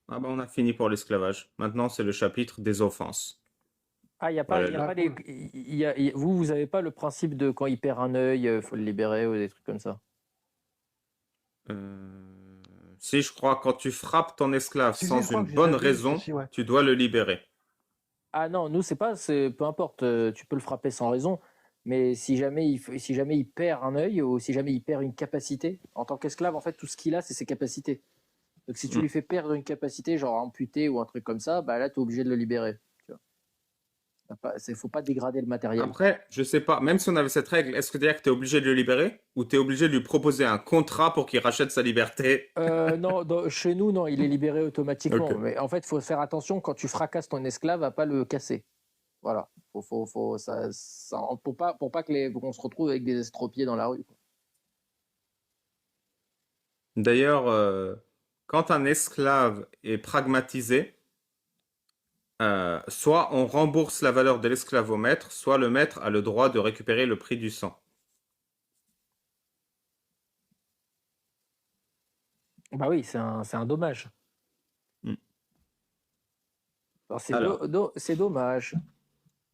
Ah bah, on a fini pour l'esclavage. Maintenant, c'est le chapitre des offenses. Ah, il y a pas, Voilà. y a Ah, pas cool. vous avez pas le principe de quand il perd un œil, faut le libérer ou des trucs comme ça. Si je crois, quand tu frappes ton esclave Si, sans je crois une que j'ai déjà bonne vu. raison, Si, ouais. tu dois le libérer. Ah non, nous c'est peu importe, tu peux le frapper sans raison, mais si jamais il perd un œil ou si jamais il perd une capacité, en tant qu'esclave, en fait, tout ce qu'il a, c'est ses capacités. Donc si tu Mm. lui fais perdre une capacité, genre amputé ou un truc comme ça, bah là, tu es obligé de le libérer. Tu vois. Faut pas dégrader le matériel. Après, je sais pas, même si on avait cette règle, est-ce que dire que tu es obligé de le libérer ou tu es obligé de lui proposer un contrat pour qu'il rachète sa liberté? Non, chez nous, non, il est libéré automatiquement. Ok. Mais en fait, il faut faire attention quand tu fracasses ton esclave à pas le casser. Voilà. Pour pas qu'on se retrouve avec des estropiés dans la rue, quoi. D'ailleurs, quand un esclave est pragmatisé, soit on rembourse la valeur de l'esclave au maître, soit le maître a le droit de récupérer le prix du sang. Bah oui, c'est un dommage. Hmm. Alors, Alors, c'est dommage.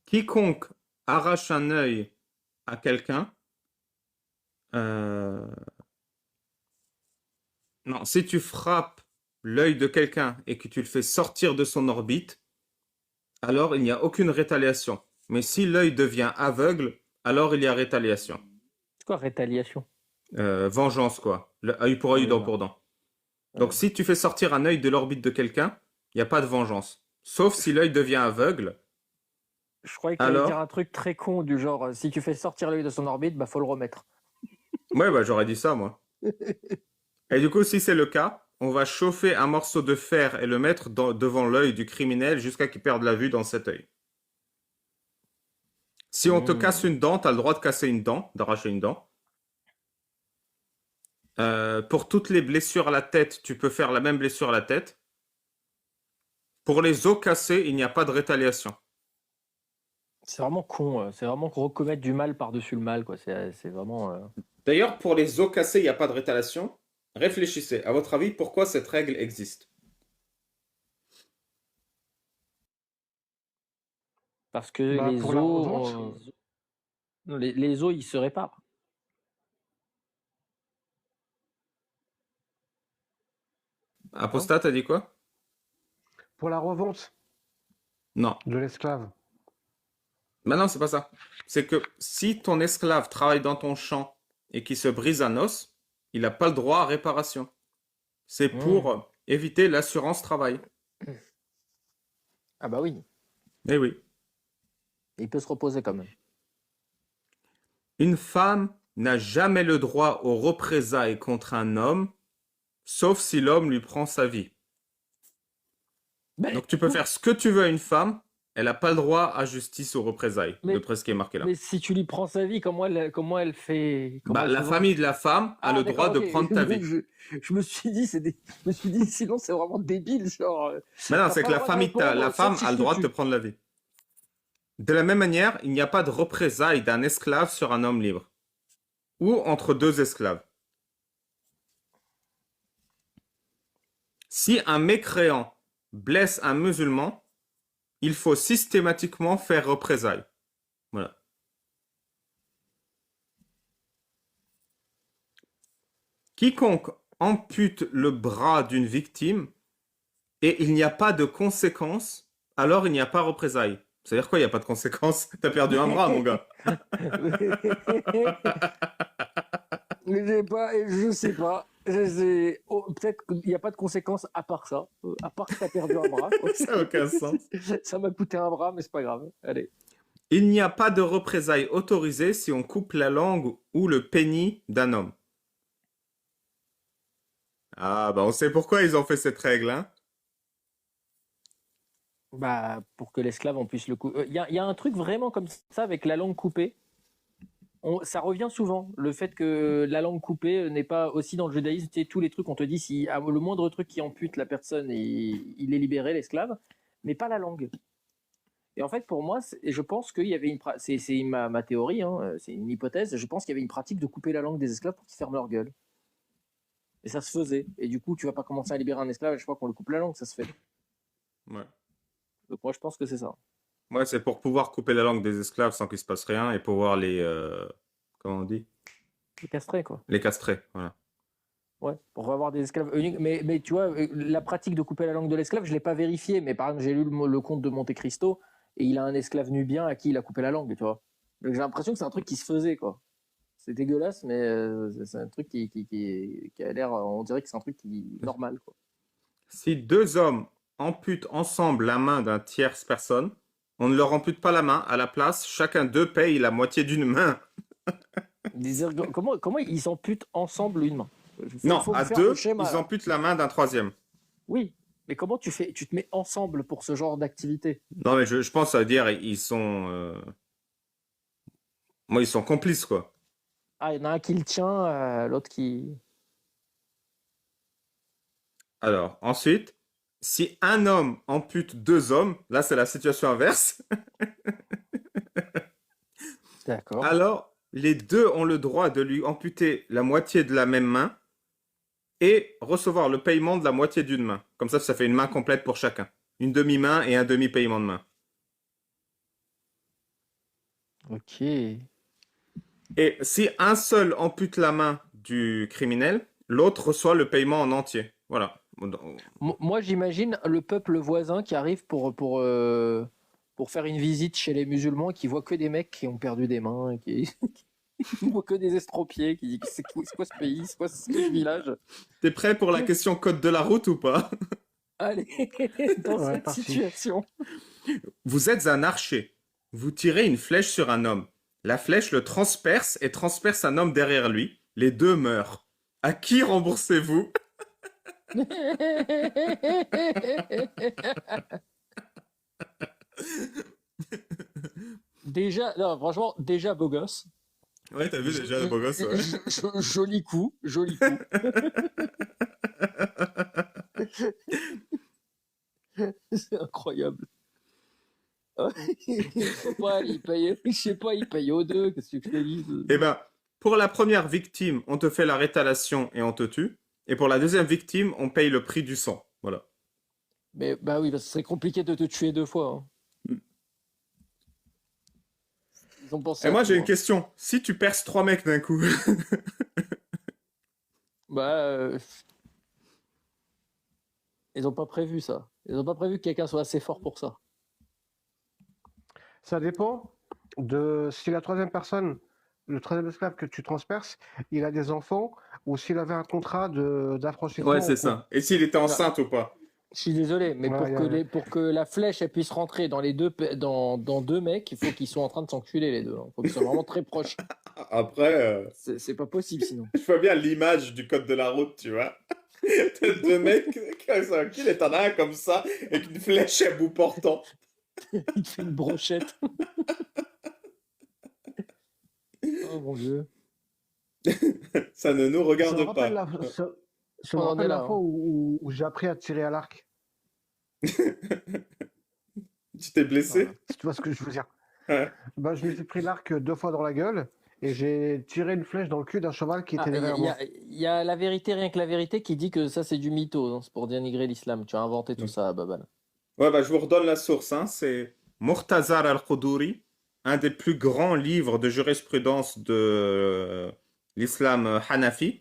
quiconque arrache un œil à quelqu'un, euh, non, si tu frappes l'œil de quelqu'un et que tu le fais sortir de son orbite, alors il n'y a aucune rétaliation. Mais si l'œil devient aveugle, alors il y a rétaliation. C'est quoi rétaliation? Vengeance, quoi. Œil pour Ah œil, oui, dent bah, pour dent. Donc ouais. si tu fais sortir un œil de l'orbite de quelqu'un, il n'y a pas de vengeance. Sauf si l'œil devient aveugle, Je croyais que tu allais dire un alors... truc très con du genre si tu fais sortir l'œil de son orbite, bah faut le remettre. Ouais, bah j'aurais dit ça, moi. Et du coup, si c'est le cas, on va chauffer un morceau de fer et le mettre devant l'œil du criminel jusqu'à qu'il perde la vue dans cet œil. Si on te casse Hmm. une dent, tu as le droit de casser une dent, d'arracher une dent. Pour toutes les blessures à la tête, tu peux faire la même blessure à la tête. Pour les os cassés, il n'y a pas de rétaliation. C'est vraiment con. C'est vraiment recommettre du mal par-dessus le mal, quoi. C'est vraiment. D'ailleurs, pour les os cassés, il n'y a pas de rétaliation. Réfléchissez, à votre avis, pourquoi cette règle existe? Parce que Bah, les pour la os, revanche, les os, ils se réparent. Non. Apostat, t'as dit quoi? pour la revanche Non. de l'esclave. Maintenant, c'est pas ça. C'est que si ton esclave travaille dans ton champ et qu'il se brise un os, il n'a pas le droit à réparation. C'est pour Hmm. éviter l'assurance travail. Ah bah oui, Eh oui. il peut se reposer quand même. Une femme n'a jamais le droit aux représailles contre un homme, sauf si l'homme lui prend sa vie. Mais, Donc tu peux faire ce que tu veux à une femme, elle n'a pas le droit à justice aux représailles, mais, d'après ce qui est marqué là. mais si tu lui prends sa vie, comment elle fait, comment Bah, elle la se famille venge? de la femme a Ah le droit d'accord, de ok. prendre ta vie. Je me suis dit, je me suis dit, sinon c'est vraiment débile, genre, Mais non, t'as c'est pas que le la droit de famille, la répondre, sauf femme si a je le te droit de te tue. prendre la vie. De la même manière, il n'y a pas de représailles d'un esclave sur un homme libre. Ou entre deux esclaves. Si un mécréant blesse un musulman, il faut systématiquement faire représailles. Voilà. Quiconque ampute le bras d'une victime et il n'y a pas de conséquences, alors il n'y a pas représailles. C'est-à-dire quoi, il n'y a pas de conséquences? T'as perdu un bras, mon gars. Je sais pas. Oh, peut-être qu'il n'y a pas de conséquences à part ça. À part que t'as perdu un bras, quoi. Ça n'a aucun sens. Ça m'a coûté un bras, mais c'est pas grave. Allez. Il n'y a pas de représailles autorisées si on coupe la langue ou le pénis d'un homme. Ah, bah on sait pourquoi ils ont fait cette règle, hein. Bah, pour que l'esclave en puisse le couper. Il y a un truc vraiment comme ça avec la langue coupée. Ça revient souvent, le fait que la langue coupée n'est pas aussi dans le judaïsme. Tu sais, tous les trucs, on te dit si le moindre truc qui ampute la personne, il est libéré, l'esclave, mais pas la langue. Et en fait, pour moi, je pense qu'il y avait c'est ma théorie, hein, c'est une hypothèse. Je pense qu'il y avait une pratique de couper la langue des esclaves pour qu'ils ferment leur gueule. Et ça se faisait. Et du coup, tu vas pas commencer à libérer un esclave à chaque fois qu'on lui coupe la langue, ça se fait. Ouais. Donc moi, je pense que c'est ça. Ouais, c'est pour pouvoir couper la langue des esclaves sans qu'il se passe rien et pouvoir les... comment on dit? Les castrés, quoi. Les castrer, voilà. Ouais, pour avoir des esclaves eunuques. Mais tu vois, la pratique de couper la langue de l'esclave, je ne l'ai pas vérifié. Mais par exemple, j'ai lu le conte de Monte Cristo et il a un esclave nubien à qui il a coupé la langue, tu vois. Donc j'ai l'impression que c'est un truc qui se faisait, quoi. C'est dégueulasse, mais c'est un truc qui a l'air. On dirait que c'est un truc qui normal, quoi. Si deux hommes amputent ensemble la main d'un tierce personne, on ne leur ampute pas la main. À la place, chacun d'eux paye la moitié d'une main. Comment ils s'amputent ensemble une main? Non, Faut me à faire le deux, schéma, ils là. amputent la main d'un troisième. Oui, mais comment tu fais? Tu te mets ensemble pour ce genre d'activité? Non, mais je pense à dire, ils sont... Moi, ils sont complices, quoi. Ah, il y en a un qui le tient, l'autre qui. Alors, ensuite, si un homme ampute deux hommes, là c'est la situation inverse, D'accord. alors les deux ont le droit de lui amputer la moitié de la même main et recevoir le paiement de la moitié d'une main. Comme ça fait une main complète pour chacun. Une demi-main et un demi-paiement de main. Ok. Et si un seul ampute la main du criminel, l'autre reçoit le paiement en entier. Voilà. Moi, j'imagine le peuple voisin qui arrive pour faire une visite chez les musulmans, qui voit que des mecs qui ont perdu des mains, et qui voit que des estropiés, qui dit c'est quoi ce pays, c'est quoi ce village. T'es prêt pour la question code de la route ou pas? Allez, dans Ouais, cette parti. situation. Vous êtes un archer. Vous tirez une flèche sur un homme. La flèche le transperce et transperce un homme derrière lui. Les deux meurent. À qui remboursez-vous? Déjà, non, franchement, déjà beau gosse. Ouais, t'as vu déjà le beau gosse, ouais. Joli coup, joli coup. C'est incroyable. Je sais pas, il paye aux deux, qu'est-ce que je te dis? Eh ben, pour la première victime, on te fait la rétalation et on te tue. Et pour la deuxième victime, on paye le prix du sang. Voilà. Mais bah oui, parce que c'est compliqué de te tuer deux fois, hein. Ils ont pensé Et à moi, tout, j'ai une hein. question. Si tu perces trois mecs d'un coup, Bah, ils ont pas prévu ça. Ils ont pas prévu que quelqu'un soit assez fort pour ça. Ça dépend de si la troisième personne, le troisième esclave que tu transperces, il a des enfants ou s'il avait un contrat d'affranchissement ouais, en c'est cours. ça. Et s'il était Voilà. enceinte ou pas? Je suis désolé, mais Ouais, pour que la flèche elle puisse rentrer dans les deux dans deux mecs, il faut qu'ils soient en train de s'enculer les deux, hein. Il faut qu'ils soient vraiment très proches. Après, C'est pas possible sinon. je vois bien l'image du code de la route, tu vois. T'as deux mecs qui s'enculent et t'en as un comme ça, avec une flèche à bout portant. Il te fait une brochette. Oh mon dieu. Ça ne nous Ça me regarde rappelle pas. ça me On en est rappelle là, la fois hein. où j'ai appris à tirer à l'arc. Tu t'es blessé? Voilà. Si tu vois ce que je veux dire. Ouais. Ben, je me suis pris l'arc 2 fois dans la gueule et j'ai tiré une flèche dans le cul d'un cheval qui était derrière moi. Il y a la vérité, rien que la vérité, qui dit que ça c'est du mytho, hein. C'est pour dénigrer l'islam. Tu as inventé tout ça, Babal. Ouais, bah, je vous redonne la source, hein. C'est Murtazar al-Quduri, un des plus grands livres de jurisprudence de l'islam hanafi,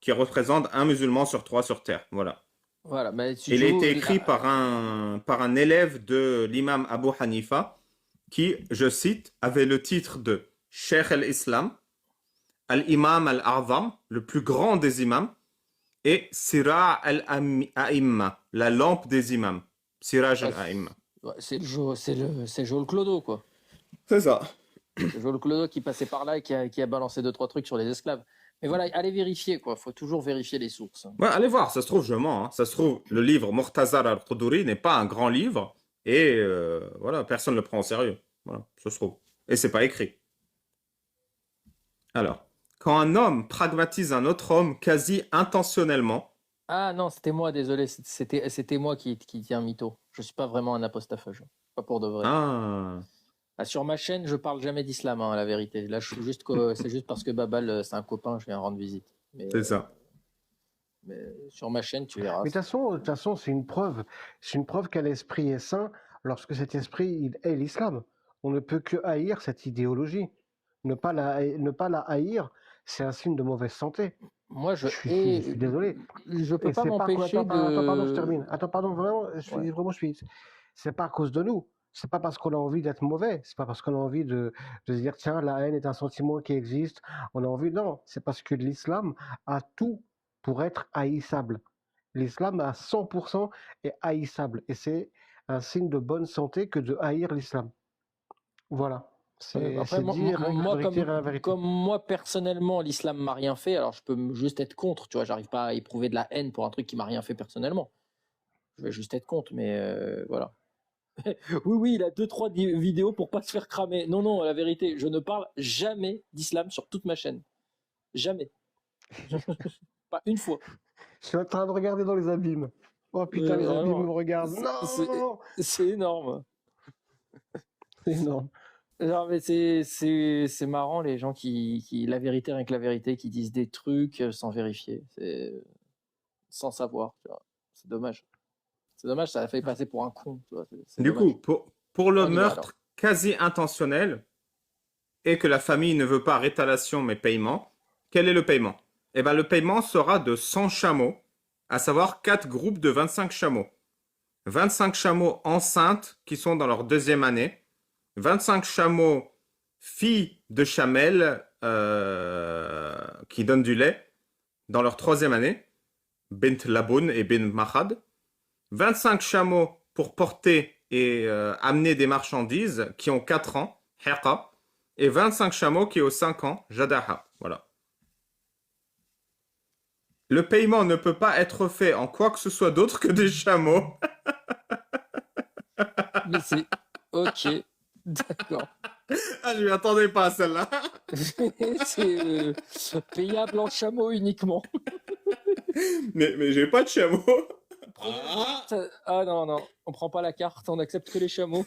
qui représente un musulman sur trois sur Terre. Voilà. Voilà, mais si Il tu a veux, été écrit par un élève de l'imam Abu Hanifa, qui, je cite, avait le titre de Cheikh al-Islam, al-Imam al-A'zam, le plus grand des imams, et Sira al-A'imma, la lampe des imams. Siraj ouais, al-A'imma. c'est Joel Clodo, quoi. C'est ça. C'est Joel Clodo qui passait par là et qui a balancé deux, trois trucs sur les esclaves. Mais voilà, allez vérifier, quoi. Faut toujours vérifier les sources. Ouais, allez voir, ça se trouve, je mens, hein. Ça se trouve, le livre Murtazar al-Quduri n'est pas un grand livre, et voilà, personne ne le prend au sérieux. Voilà, ça se trouve. Et c'est pas écrit. Alors, quand un homme pragmatise un autre homme quasi intentionnellement, Ah non, c'était moi, désolé. C'était moi qui dis un mytho. Je suis pas vraiment un apostaphage. Pas pour de vrai. ah, Ah, sur ma chaîne, je parle jamais d'islam, hein, la vérité. Là, c'est juste parce que Babal, c'est un copain, je viens rendre visite. c'est ça. Mais sur ma chaîne, tu verras. Mais de toute façon, c'est une preuve. C'est une preuve qu'un esprit est saint lorsque cet esprit il est l'islam. On ne peut que haïr cette idéologie. Ne pas la haïr, c'est un signe de mauvaise santé. Moi, Je suis désolé. Je peux Et pas c'est pas m'empêcher attends, pardon, je de. termine. Attends, pardon, vraiment, c'est pas à cause de nous. C'est pas parce qu'on a envie d'être mauvais. C'est pas parce qu'on a envie de se dire, tiens, la haine est un sentiment qui existe. On a envie, non. C'est parce que l'islam a tout pour être haïssable. L'islam à 100% est haïssable. Et c'est un signe de bonne santé que de haïr l'islam. Voilà. Après, C'est dire rien que la vérité, rien la vérité. comme moi, personnellement, l'islam m'a rien fait, alors je peux juste être contre, tu vois, j'arrive pas à éprouver de la haine pour un truc qui m'a rien fait personnellement. Je vais juste être contre, mais voilà. Oui, il a 2-3 vidéos pour pas se faire cramer. Non, non, la vérité, je ne parle jamais d'islam sur toute ma chaîne. Jamais. Pas une fois. Je suis en train de regarder dans les abîmes. Oh putain, les zombies Vraiment, me regardent. c'est Non! c'est énorme. C'est énorme. Non, mais c'est marrant les gens la vérité, rien que la vérité, qui disent des trucs sans vérifier, sans savoir, tu vois. C'est dommage. C'est dommage, ça a fait passer pour un con, tu vois. C'est Du coup, dommage. pour le On y va alors. meurtre quasi intentionnel et que la famille ne veut pas rétalation mais paiement, quel est le paiement? Eh ben, le paiement sera de 100 chameaux, à savoir 4 groupes de 25 chameaux. 25 chameaux enceintes qui sont dans leur deuxième année, 25 chameaux filles de chamelles qui donnent du lait dans leur troisième année, bint laboun et bint mahad, 25 chameaux pour porter et amener des marchandises qui ont 4 ans, hiqa, et 25 chameaux qui ont 5 ans, jadaha. Voilà. Le paiement ne peut pas être fait en quoi que ce soit d'autre que des chameaux. Mais c'est ok, d'accord. Ah, je m'y attendais pas à celle-là. C'est payable en chameau uniquement. Mais j'ai pas de chameau. Ah. Ah non, non, on prend pas la carte, on accepte que les chameaux.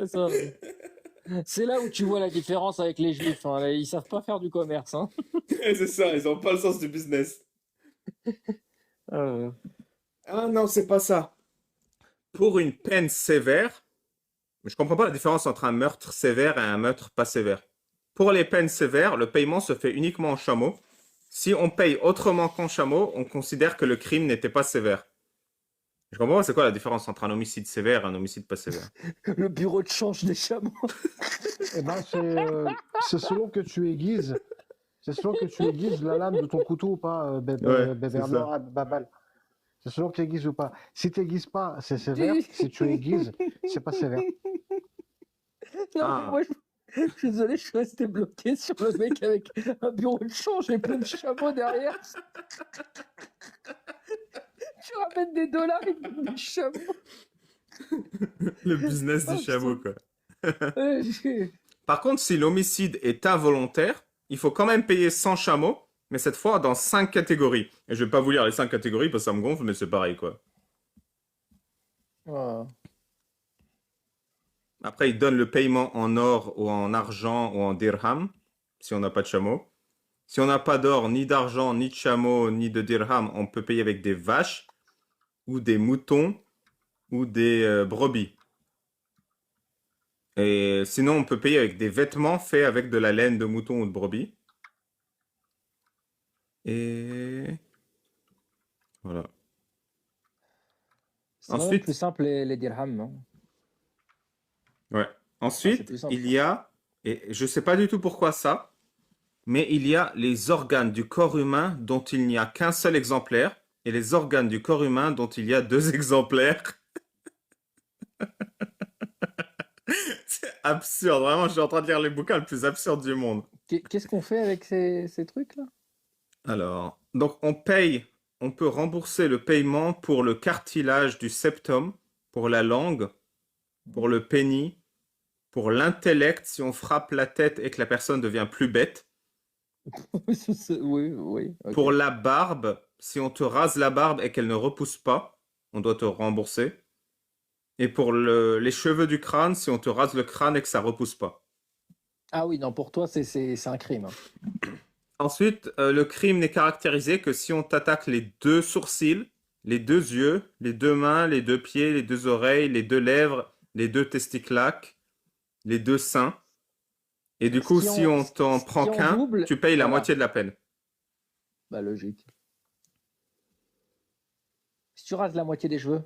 Ça, c'est là où tu vois la différence avec les juifs, hein. Ils savent pas faire du commerce, hein. C'est ça, ils ont pas le sens du business. Euh, Ah non, c'est pas ça. Pour une peine sévère, je comprends pas la différence entre un meurtre sévère et un meurtre pas sévère. Pour les peines sévères, le paiement se fait uniquement en chameau. Si on paye autrement qu'en chameau, on considère que le crime n'était pas sévère. Je comprends pas c'est quoi la différence entre un homicide sévère et un homicide pas sévère. le bureau de change des chameaux. Eh ben, c'est selon que tu aiguises. C'est selon que tu aiguises la lame de ton couteau ou pas, Ouais, c'est Bernard ça. Babal. C'est selon que tu aiguises ou pas. Si tu aiguises pas, c'est sévère. Si tu aiguises, c'est pas sévère. Non, mais Ah, moi, je suis désolé, je suis resté bloqué sur le mec avec un bureau de change et plein de chameaux derrière. Tu ramènes des dollars et des chameaux. le business Ah, du chameau, putain. quoi. J'ai- Par contre, si l'homicide est involontaire, il faut quand même payer 100 chameaux, mais cette fois dans 5 catégories. Et je vais pas vous lire les 5 catégories parce que ça me gonfle, mais c'est pareil, quoi. Ah. Après, ils donnent le paiement en or ou en argent ou en dirham, si on n'a pas de chameau. Si on n'a pas d'or, ni d'argent, ni de chameau, ni de dirham, on peut payer avec des vaches ou des moutons ou des brebis. Et sinon, on peut payer avec des vêtements faits avec de la laine de mouton ou de brebis. Et voilà. C'est vraiment plus Ensuite, simple les dirhams, non? ouais. Ah, c'est Ensuite, plus simple. il y a, et je sais pas du tout pourquoi ça, mais il y a les organes du corps humain dont il n'y a qu'un seul exemplaire et les organes du corps humain dont il y a 2 exemplaires. C'est absurde, vraiment, je suis en train de lire les bouquins le plus absurde du monde. Qu'est-ce qu'on fait avec ces trucs-là? Alors, donc on peut rembourser le paiement pour le cartilage du septum, pour la langue, pour le pénis, pour l'intellect si on frappe la tête et que la personne devient plus bête, Oui, oui, ok. pour la barbe si on te rase la barbe et qu'elle ne repousse pas, on doit te rembourser, et pour les cheveux du crâne si on te rase le crâne et que ça repousse pas. Ah oui, non, pour toi, c'est un crime, hein. Ensuite, le crime n'est caractérisé que si on t'attaque les 2 sourcils, les 2 yeux, les 2 mains, les 2 pieds, les 2 oreilles, les 2 lèvres, les 2 testiclaques, les 2 seins. Et du coup, si on t'en prend Si on qu'un, double, tu payes la voilà. moitié de la peine. Bah, logique. Si tu rases la moitié des cheveux,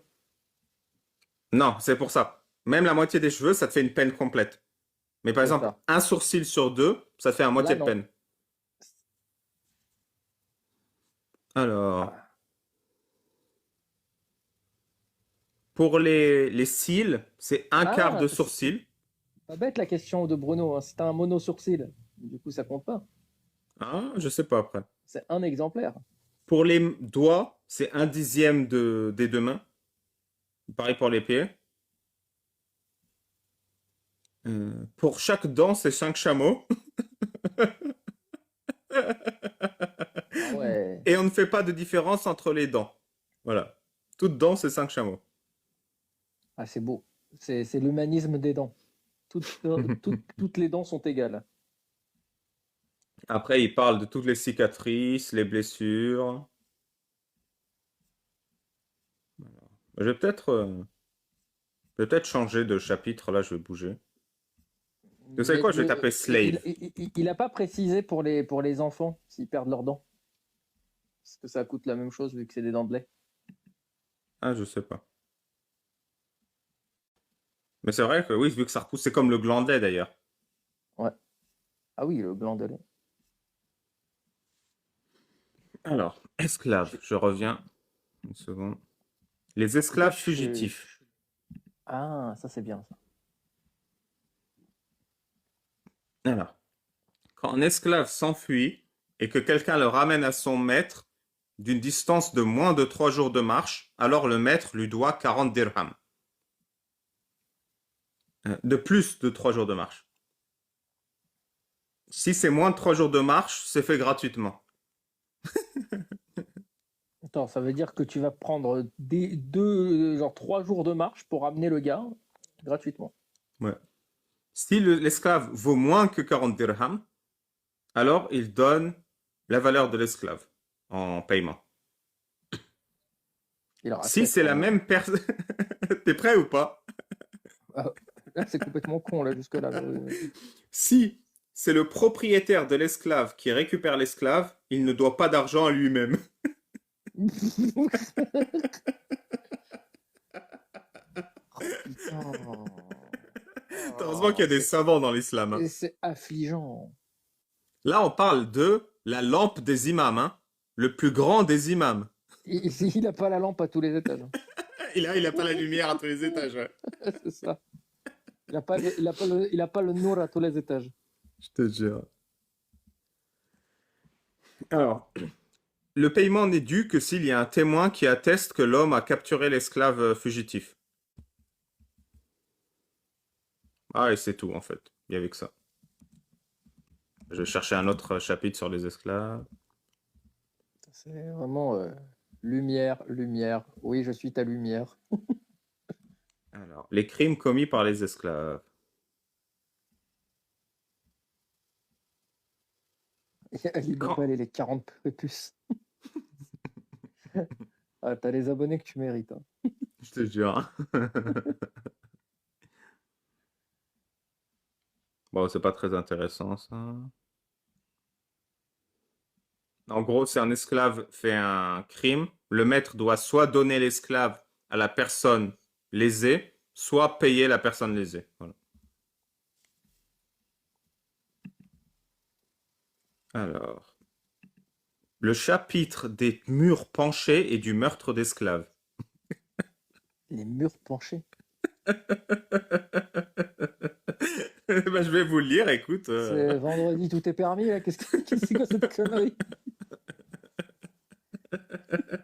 Non, c'est pour ça. Même la moitié des cheveux, ça te fait une peine complète. Mais par exemple, d'accord. un sourcil sur 2, ça te fait la moitié Là, de non. peine. Alors, Ah, pour les cils, c'est un quart de c'est sourcil. pas bête la question de Bruno, hein. C'est un mono-sourcil. Du coup, ça compte pas. Ah, je sais pas après. C'est un exemplaire. Pour les doigts, c'est un dixième des 2 mains. Pareil pour les pieds. Pour chaque dent, c'est 5 chameaux. Ah ouais. Et on ne fait pas de différence entre les dents. Voilà. Toutes dents, c'est 5 chameaux. Ah, c'est beau. C'est l'humanisme des dents. Toutes les dents sont égales. Après, il parle de toutes les cicatrices, les blessures. Je vais peut-être changer de chapitre. Là, je vais bouger. Vous savez Mais quoi? Je vais taper slave. il a pas précisé pour les enfants s'ils perdent leurs dents. Est-ce que ça coûte la même chose vu que c'est des dents de lait? Ah, je sais pas. Mais c'est vrai que oui, vu que ça repousse, c'est comme le glandet d'ailleurs. Ouais. Ah oui, le gland de lait. Alors, esclaves, je reviens. Une seconde. Les Moi, esclaves fugitifs. Ah, ça c'est bien ça. Alors, quand un esclave s'enfuit et que quelqu'un le ramène à son maître d'une distance de moins de 3 jours de marche, alors le maître lui doit 40 dirhams. De plus de 3 jours de marche. Si c'est moins de 3 jours de marche, c'est fait gratuitement. Attends, ça veut dire que tu vas prendre genre 3 jours de marche pour amener le gars gratuitement. Ouais. Si l'esclave vaut moins que 40 dirhams, alors il donne la valeur de l'esclave en paiement. Il aura Si fait, c'est la quand même. même personne... T'es prêt ou pas? Là, c'est complètement con, là, jusque-là. Si c'est le propriétaire de l'esclave qui récupère l'esclave, il ne doit pas d'argent à lui-même. Putain. Heureusement qu'il y a des savants dans l'islam. Hein. C'est affligeant. Là, on parle de la lampe des imams, hein, le plus grand des imams. Il n'a pas la lampe à tous les étages. Il a pas la lumière à tous les étages. Ouais. C'est ça. Il n'a pas le nour à tous les étages. Je te jure. Alors, le paiement n'est dû que s'il y a un témoin qui atteste que l'homme a capturé l'esclave fugitif. Ah, et c'est tout en fait. Il n'y avait que ça. Je vais chercher un autre chapitre sur les esclaves. C'est vraiment lumière, lumière. Oui, je suis ta lumière. Alors, les crimes commis par les esclaves. Il m'appelle et les 40 prépuces. Ah, t'as les abonnés que tu mérites. Hein. Je te jure. Bon, c'est pas très intéressant ça. En gros, si un esclave fait un crime, le maître doit soit donner l'esclave à la personne lésée, soit payer la personne lésée. Voilà. Alors, le chapitre des murs penchés et du meurtre d'esclaves. Les murs penchés. Ben, je vais vous le lire, écoute. C'est vendredi, tout est permis, là. Qu'est-ce que c'est quoi cette connerie?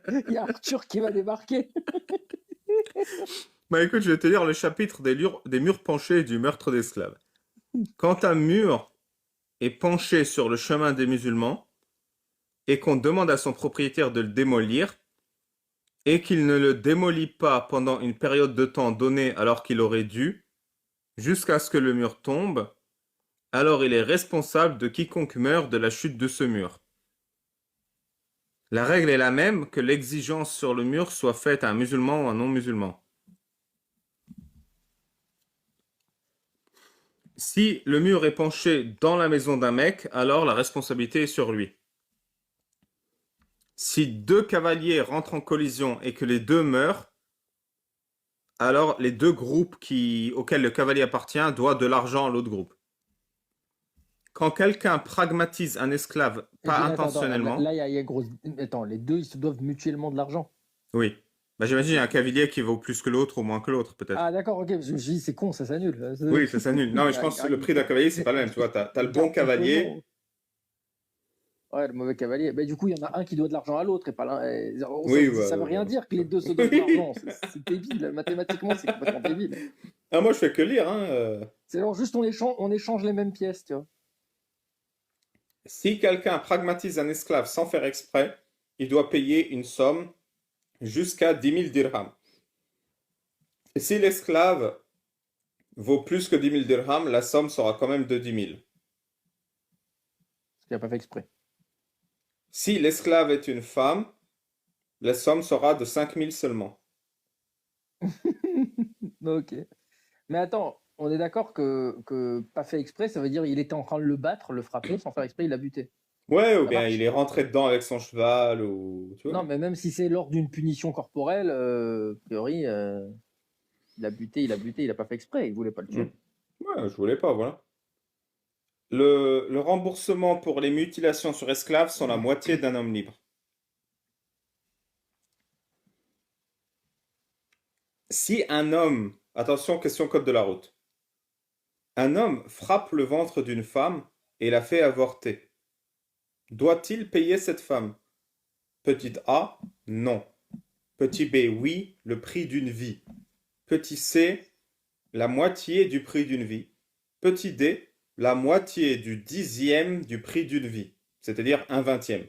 Il y a Arthur qui va débarquer. Bah écoute, je vais te lire le chapitre des murs penchés et du meurtre d'esclaves. Quand un mur est penché sur le chemin des musulmans et qu'on demande à son propriétaire de le démolir et qu'il ne le démolit pas pendant une période de temps donnée alors qu'il aurait dû, jusqu'à ce que le mur tombe, alors il est responsable de quiconque meurt de la chute de ce mur. La règle est la même que l'exigence sur le mur soit faite à un musulman ou à un non-musulman. Si le mur est penché dans la maison d'un mec, alors la responsabilité est sur lui. Si 2 cavaliers rentrent en collision et que les 2 meurent, alors les 2 groupes auxquels le cavalier appartient doivent de l'argent à l'autre groupe. Quand quelqu'un pragmatise un esclave, pas intentionnellement... Là, il y a grosse... Attends, les deux, ils se doivent mutuellement de l'argent. Oui. Bah, j'imagine qu'il y a un cavalier qui vaut plus que l'autre ou moins que l'autre, peut-être. Ah, d'accord, ok. Je me suis dit, c'est con, ça s'annule. Oui, ça s'annule. Non, mais je pense que le prix d'un cavalier, c'est pas le même. Tu vois, t'as le bon cavalier. Ouais, le mauvais cavalier. Bah, du coup, il y en a un qui doit de l'argent à l'autre et pas l'un. Oui, ça veut rien dire que les deux se donnent de l'argent. C'est débile. Mathématiquement, c'est complètement débile. Ah, moi, je fais que lire. Hein. C'est genre juste on échange les mêmes pièces, tu vois. Si quelqu'un pragmatise un esclave sans faire exprès, il doit payer une somme jusqu'à 10 000 dirhams. Et si l'esclave vaut plus que 10 000 dirhams, la somme sera quand même de 10 000. Parce qu'il n'a pas fait exprès. Si l'esclave est une femme, la somme sera de 5 000 seulement. Ok. Mais attends, on est d'accord que pas fait exprès, ça veut dire il était en train de le battre, le frapper, sans faire exprès, il l'a buté. Ouais, ou Ça bien marche. il est rentré dedans avec son cheval, ou... Tu Non, vois? mais même si c'est lors d'une punition corporelle, a priori, il a buté, il a pas fait exprès, il voulait pas le Hmm. tuer. Ouais, je voulais pas, voilà. Le remboursement pour les mutilations sur esclaves sont la moitié d'un homme libre. Si un homme, attention, question code de la route, un homme frappe le ventre d'une femme et la fait avorter, doit-il payer cette femme? Petit A, non. Petit B, oui, le prix d'une vie. Petit C, la moitié du prix d'une vie. Petit D, la moitié du 10e du prix d'une vie, c'est-à-dire un 20e.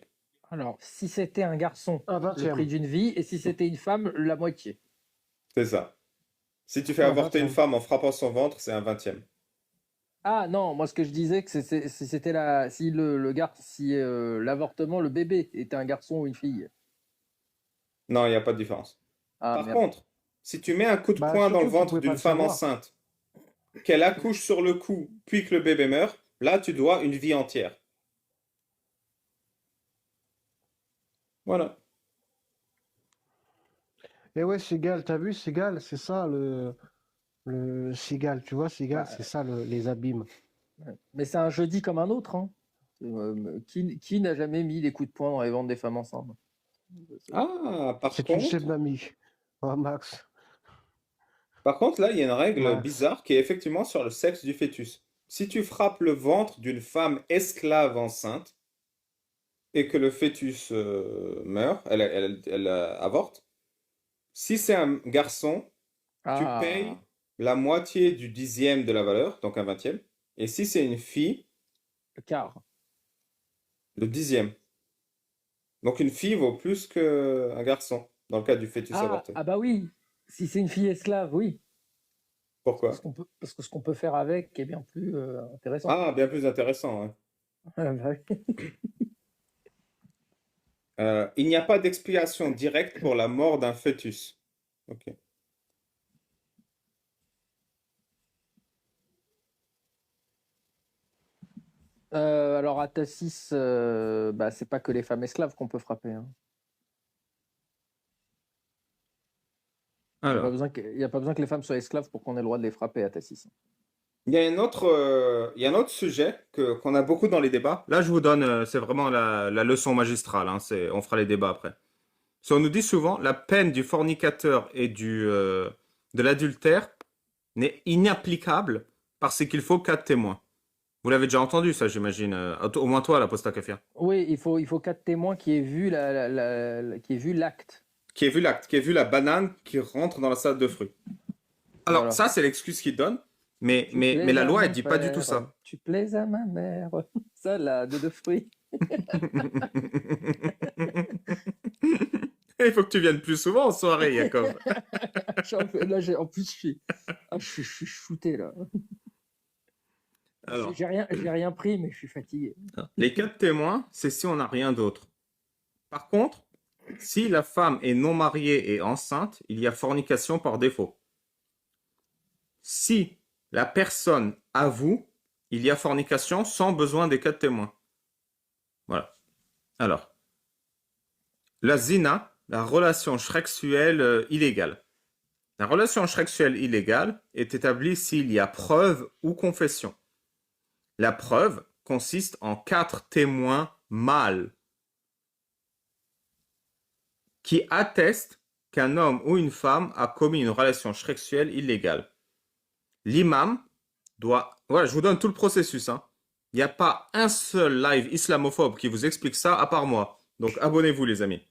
Alors, si c'était un garçon, Un le prix 20e. d'une vie, et si c'était une femme, la moitié. C'est ça. Si tu fais Un avorter une 20e. femme en frappant son ventre, c'est un 20e. Ah non, moi ce que je disais, que c'était si si l'avortement, le bébé était un garçon ou une fille. Non, il n'y a pas de différence. Ah Par merde. contre, si tu mets un coup de Bah, poing dans le surtout, tu ventre pouvais pas d'une le femme savoir. enceinte, qu'elle accouche sur le coup, puis que le bébé meurt, là, tu dois une vie entière. Voilà. Et ouais, Sigal, t'as vu, Sigal, c'est ça le Sigal, tu vois, Sigal, Bah, c'est ça les abîmes. ouais. Mais c'est un jeudi comme un autre, hein. Qui n'a jamais mis des coups de poing dans les ventres des femmes enceintes? Ah, C'est une chef d'amis. Oh, Max. par contre, là, il y a une règle Max. bizarre qui est effectivement sur le sexe du fœtus. Si tu frappes le ventre d'une femme esclave enceinte et que le fœtus meurt, elle avorte, si c'est un garçon, tu payes Ah, la moitié du 10e de la valeur, donc un 20e. Et si c'est une fille, le quart. le 10e. Donc une fille vaut plus qu'un garçon, dans le cas du fœtus avorté. Ah bah oui, si c'est une fille esclave, oui. Pourquoi? Parce que ce qu'on peut faire avec est bien plus intéressant. Ah, bien plus intéressant, hein. Ah, bah oui. Il n'y a pas d'expiation directe pour la mort d'un fœtus. Ok. Alors à Tassis, bah, c'est pas que les femmes esclaves qu'on peut frapper, hein. Alors, Il y a pas besoin que les femmes soient esclaves pour qu'on ait le droit de les frapper à Tassis. il y a un autre sujet qu'on a beaucoup dans les débats. Là, je vous donne, c'est vraiment la leçon magistrale, hein, on fera les débats après. On nous dit souvent, la peine du fornicateur et de l'adultère n'est inapplicable parce qu'il faut 4 témoins. Vous l'avez déjà entendu, ça, j'imagine. Au moins toi, la Posta Kafir. Oui, il faut 4 témoins qui aient vu qui aient vu l'acte. Qui a vu l'acte, qui a vu la banane qui rentre dans la salade de fruits. Alors, Voilà. ça, c'est l'excuse qu'il donne, mais Tu la plais à loi, elle mon dit pas du tout père, ça. tu plais à ma mère. Ça, là, de fruits. Il faut que tu viennes plus souvent en soirée, Jacob. Là, en plus, je suis shooté, là. Alors, J'ai rien pris, mais je suis fatigué. les 4 témoins, c'est si on n'a rien d'autre. Par contre, si la femme est non mariée et enceinte, il y a fornication par défaut. Si la personne avoue, il y a fornication sans besoin des 4 témoins. Voilà. Alors, la zina, la relation sexuelle illégale. La relation sexuelle illégale est établie s'il y a preuve ou confession. La preuve consiste en 4 témoins mâles qui attestent qu'un homme ou une femme a commis une relation sexuelle illégale. L'imam doit... Voilà, je vous donne tout le processus, hein. Il n'y a pas un seul live islamophobe qui vous explique ça à part moi. Donc abonnez-vous les amis.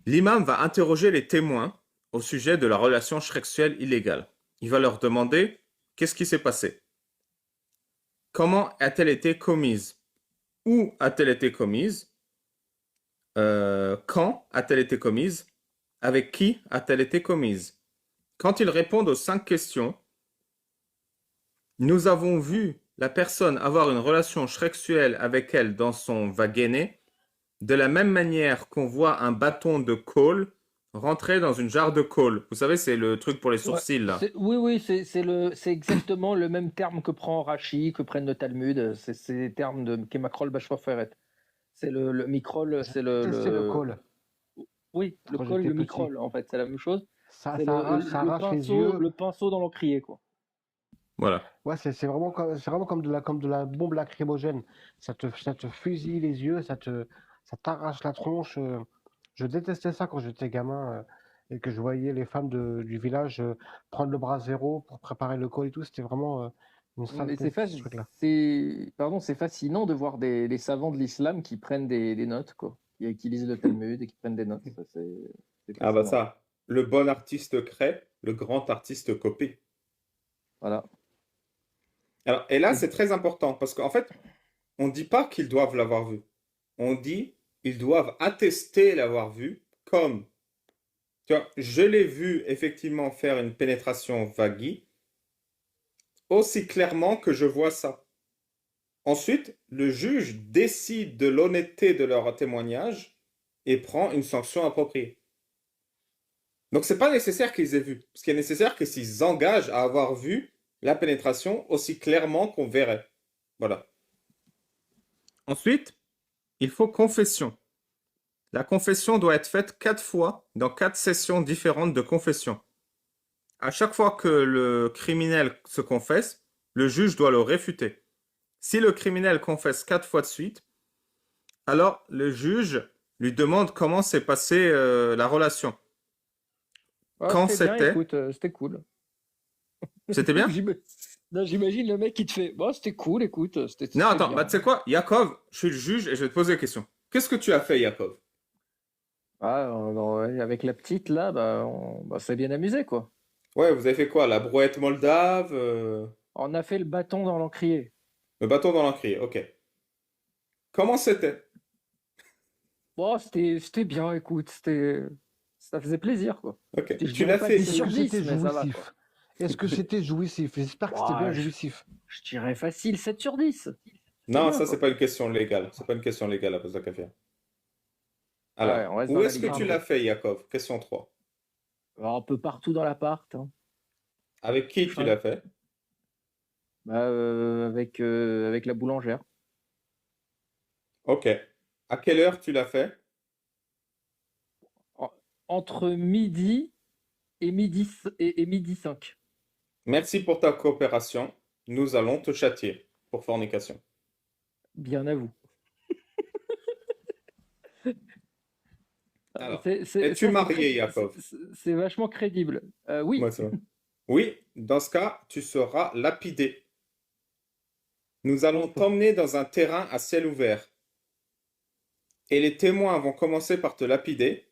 L'imam va interroger les témoins au sujet de la relation sexuelle illégale. Il va leur demander qu'est-ce qui s'est passé? Comment a-t-elle été commise? Où a-t-elle été commise? quand a-t-elle été commise? Avec qui a-t-elle été commise? Quand ils répondent aux 5 questions, nous avons vu la personne avoir une relation sexuelle avec elle dans son vagéné, de la même manière qu'on voit un bâton de colle rentrer dans une jarre de colle. Vous savez, c'est le truc pour les Ouais, sourcils, là. oui, c'est exactement le même terme que prend Rachi, que prennent le Talmud. C'est les termes de Kemakrol Bashoferet. C'est le microl, c'est C'est le col. oui, le Quand col, j'étais le petit. microl, en fait, c'est la même chose. Ça, C'est ça arrache les yeux. le pinceau dans l'encrier, quoi. Voilà. Ouais, c'est vraiment comme de la bombe lacrymogène. Ça te fusille les yeux, ça t'arrache la tronche. Je détestais ça quand j'étais gamin et que je voyais les femmes du village prendre le bras zéro pour préparer le col et tout. C'était vraiment une Mais saleté, ce truc-là. c'est fascinant de voir des savants de l'islam qui prennent des notes, quoi. Qui lisent le Talmud et qui prennent des notes. Ça, c'est Ah bah fascinant. ça, le bon artiste crée, le grand artiste copie. Voilà. Alors, et là, Et- c'est très important parce qu'en fait, on ne dit pas qu'ils doivent l'avoir vu. On dit ils doivent attester l'avoir vu comme, tu vois, je l'ai vu effectivement faire une pénétration vagie aussi clairement que je vois ça. Ensuite, le juge décide de l'honnêteté de leur témoignage et prend une sanction appropriée. Donc, c'est pas nécessaire qu'ils aient vu. Ce qui est nécessaire, c'est qu'ils s'engagent à avoir vu la pénétration aussi clairement qu'on verrait. Voilà. Ensuite, il faut confession. La confession doit être faite 4 fois dans 4 sessions différentes de confession. À chaque fois que le criminel se confesse, le juge doit le réfuter. Si le criminel confesse 4 fois de suite, alors le juge lui demande comment s'est passée la relation. Ah, Quand c'était bien, c'était? écoute, c'était cool. C'était bien? Non, j'imagine le mec qui te fait, bon, c'était cool, écoute, c'était Non, attends, bien. bah tu sais quoi, Yakov, je suis le juge et je vais te poser la question. Qu'est-ce que tu as fait, Yakov? Ah, ouais, avec la petite, là, on s'est bien amusé, quoi. Ouais, vous avez fait quoi? La brouette moldave, On a fait le bâton dans l'encrier. le bâton dans l'encrier, ok. Comment c'était? Bon, c'était bien, écoute, ça faisait plaisir, quoi. Ok. Je Tu dirais l'as pas fait. 10 Est-ce sur que 10, c'était mais ça va, quoi. jouissif? Est-ce que c'était jouissif? J'espère que c'était bien Ouais, jouissif. je dirais facile 7 sur 10. C'est Non, bien, ça, c'est quoi. pas une question légale. C'est pas une question légale à poser à Kafir. Ouais, Alors, on reste dans où la est-ce que tu l'as légalité. fait, Yakov? Question 3. Alors, un peu partout dans l'appart, hein. Avec qui tu l'as fait? Avec la boulangère. Ok. À quelle heure tu l'as fait? En- Entre midi et midi 5. Merci pour ta coopération. Nous allons te châtier pour fornication. Bien à vous. Alors, Ça, es-tu marié, Yakov? c'est vachement crédible. Ouais, Oui, c'est vrai. Oui, dans ce cas, tu seras lapidé. Nous allons t'emmener dans un terrain à ciel ouvert. Et les témoins vont commencer par te lapider,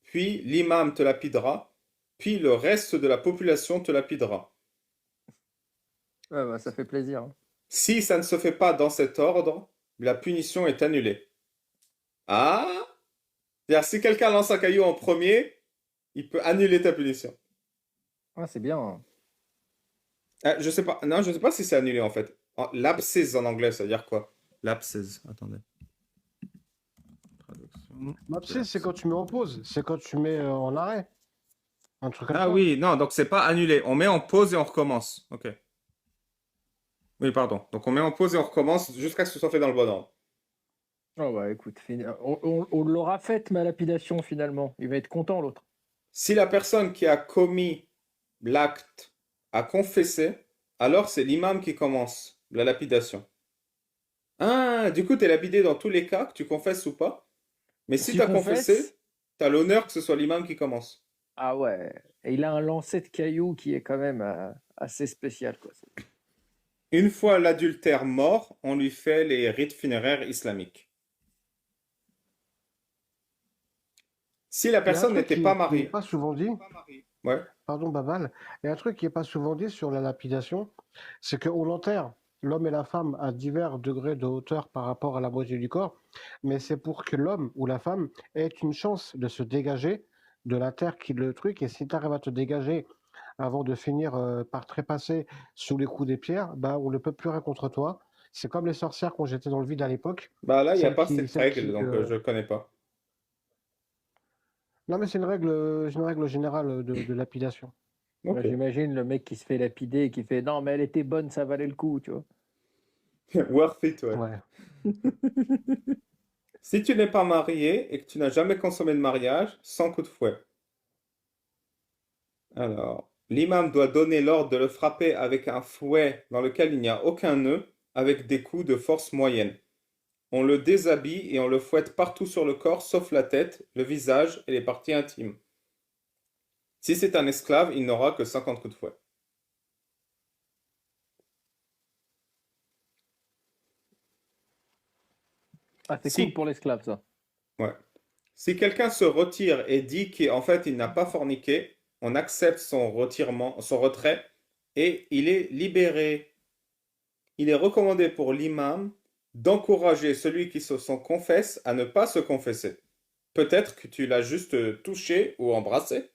puis l'imam te lapidera, puis le reste de la population te lapidera. ouais, bah, ça fait plaisir, hein. Si ça ne se fait pas dans cet ordre, la punition est annulée. Ah! C'est-à-dire, si quelqu'un lance un caillou en premier, il peut annuler ta punition. Ah, c'est bien, hein. Je sais pas. Non, je sais pas si c'est annulé en fait. Lapses en anglais, ça veut dire quoi? Lapses. Attendez. Traduction. Mapsis, c'est quand tu mets en pause. C'est quand tu mets en arrêt. Un truc comme Ah ça. oui, non, donc c'est pas annulé. On met en pause et on recommence. Ok. Oui, pardon. Donc on met en pause et on recommence jusqu'à ce que ce soit fait dans le bon ordre. Oh, bah, écoute, on l'aura faite, ma lapidation, finalement. Il va être content, l'autre. Si la personne qui a commis l'acte a confessé, alors c'est l'imam qui commence la lapidation. Ah, du coup, tu es lapidé dans tous les cas, que tu confesses ou pas. Mais si Tu tu as confesses? confessé, tu as l'honneur que ce soit l'imam qui commence. Ah ouais. Et il a un lancer de cailloux qui est quand même assez spécial, quoi. Une fois l'adultère mort, on lui fait les rites funéraires islamiques. Si la Il y a un personne truc n'était pas qui est mariée, pas souvent dit. ouais, Pardon, Babal. Il y a un truc qui est pas souvent dit sur la lapidation. C'est qu'on l'enterre. l'homme et la femme à divers degrés de hauteur par rapport à la moitié du corps, mais c'est pour que l'homme ou la femme ait une chance de se dégager de la terre qui est le truc. Et si tu arrives à te dégager avant de finir par trépasser sous les coups des pierres, bah, on ne peut plus rien contre toi. C'est comme les sorcières quand j'étais dans le vide à l'époque. Bah là, il n'y a Celles pas qui, cette celles règle, qui, donc je connais pas. Non, mais c'est une règle générale de lapidation. Ouais, Ok. j'imagine le mec qui se fait lapider et qui fait non, mais elle était bonne, ça valait le coup, tu vois. Worth it, ouais. Ouais. Si tu n'es pas marié et que tu n'as jamais consommé de mariage, sans coup de fouet. Alors, l'imam doit donner l'ordre de le frapper avec un fouet dans lequel il n'y a aucun nœud, avec des coups de force moyenne. On le déshabille et on le fouette partout sur le corps, sauf la tête, le visage et les parties intimes. Si c'est un esclave, il n'aura que 50 coups de fouet. Ah, c'est cool Si, pour l'esclave, ça. ouais. Si quelqu'un se retire et dit qu'en fait il n'a pas forniqué, on accepte son retirement, son retrait et il est libéré. Il est recommandé pour l'imam d'encourager celui qui s'en confesse à ne pas se confesser. Peut-être que tu l'as juste touché ou embrassé.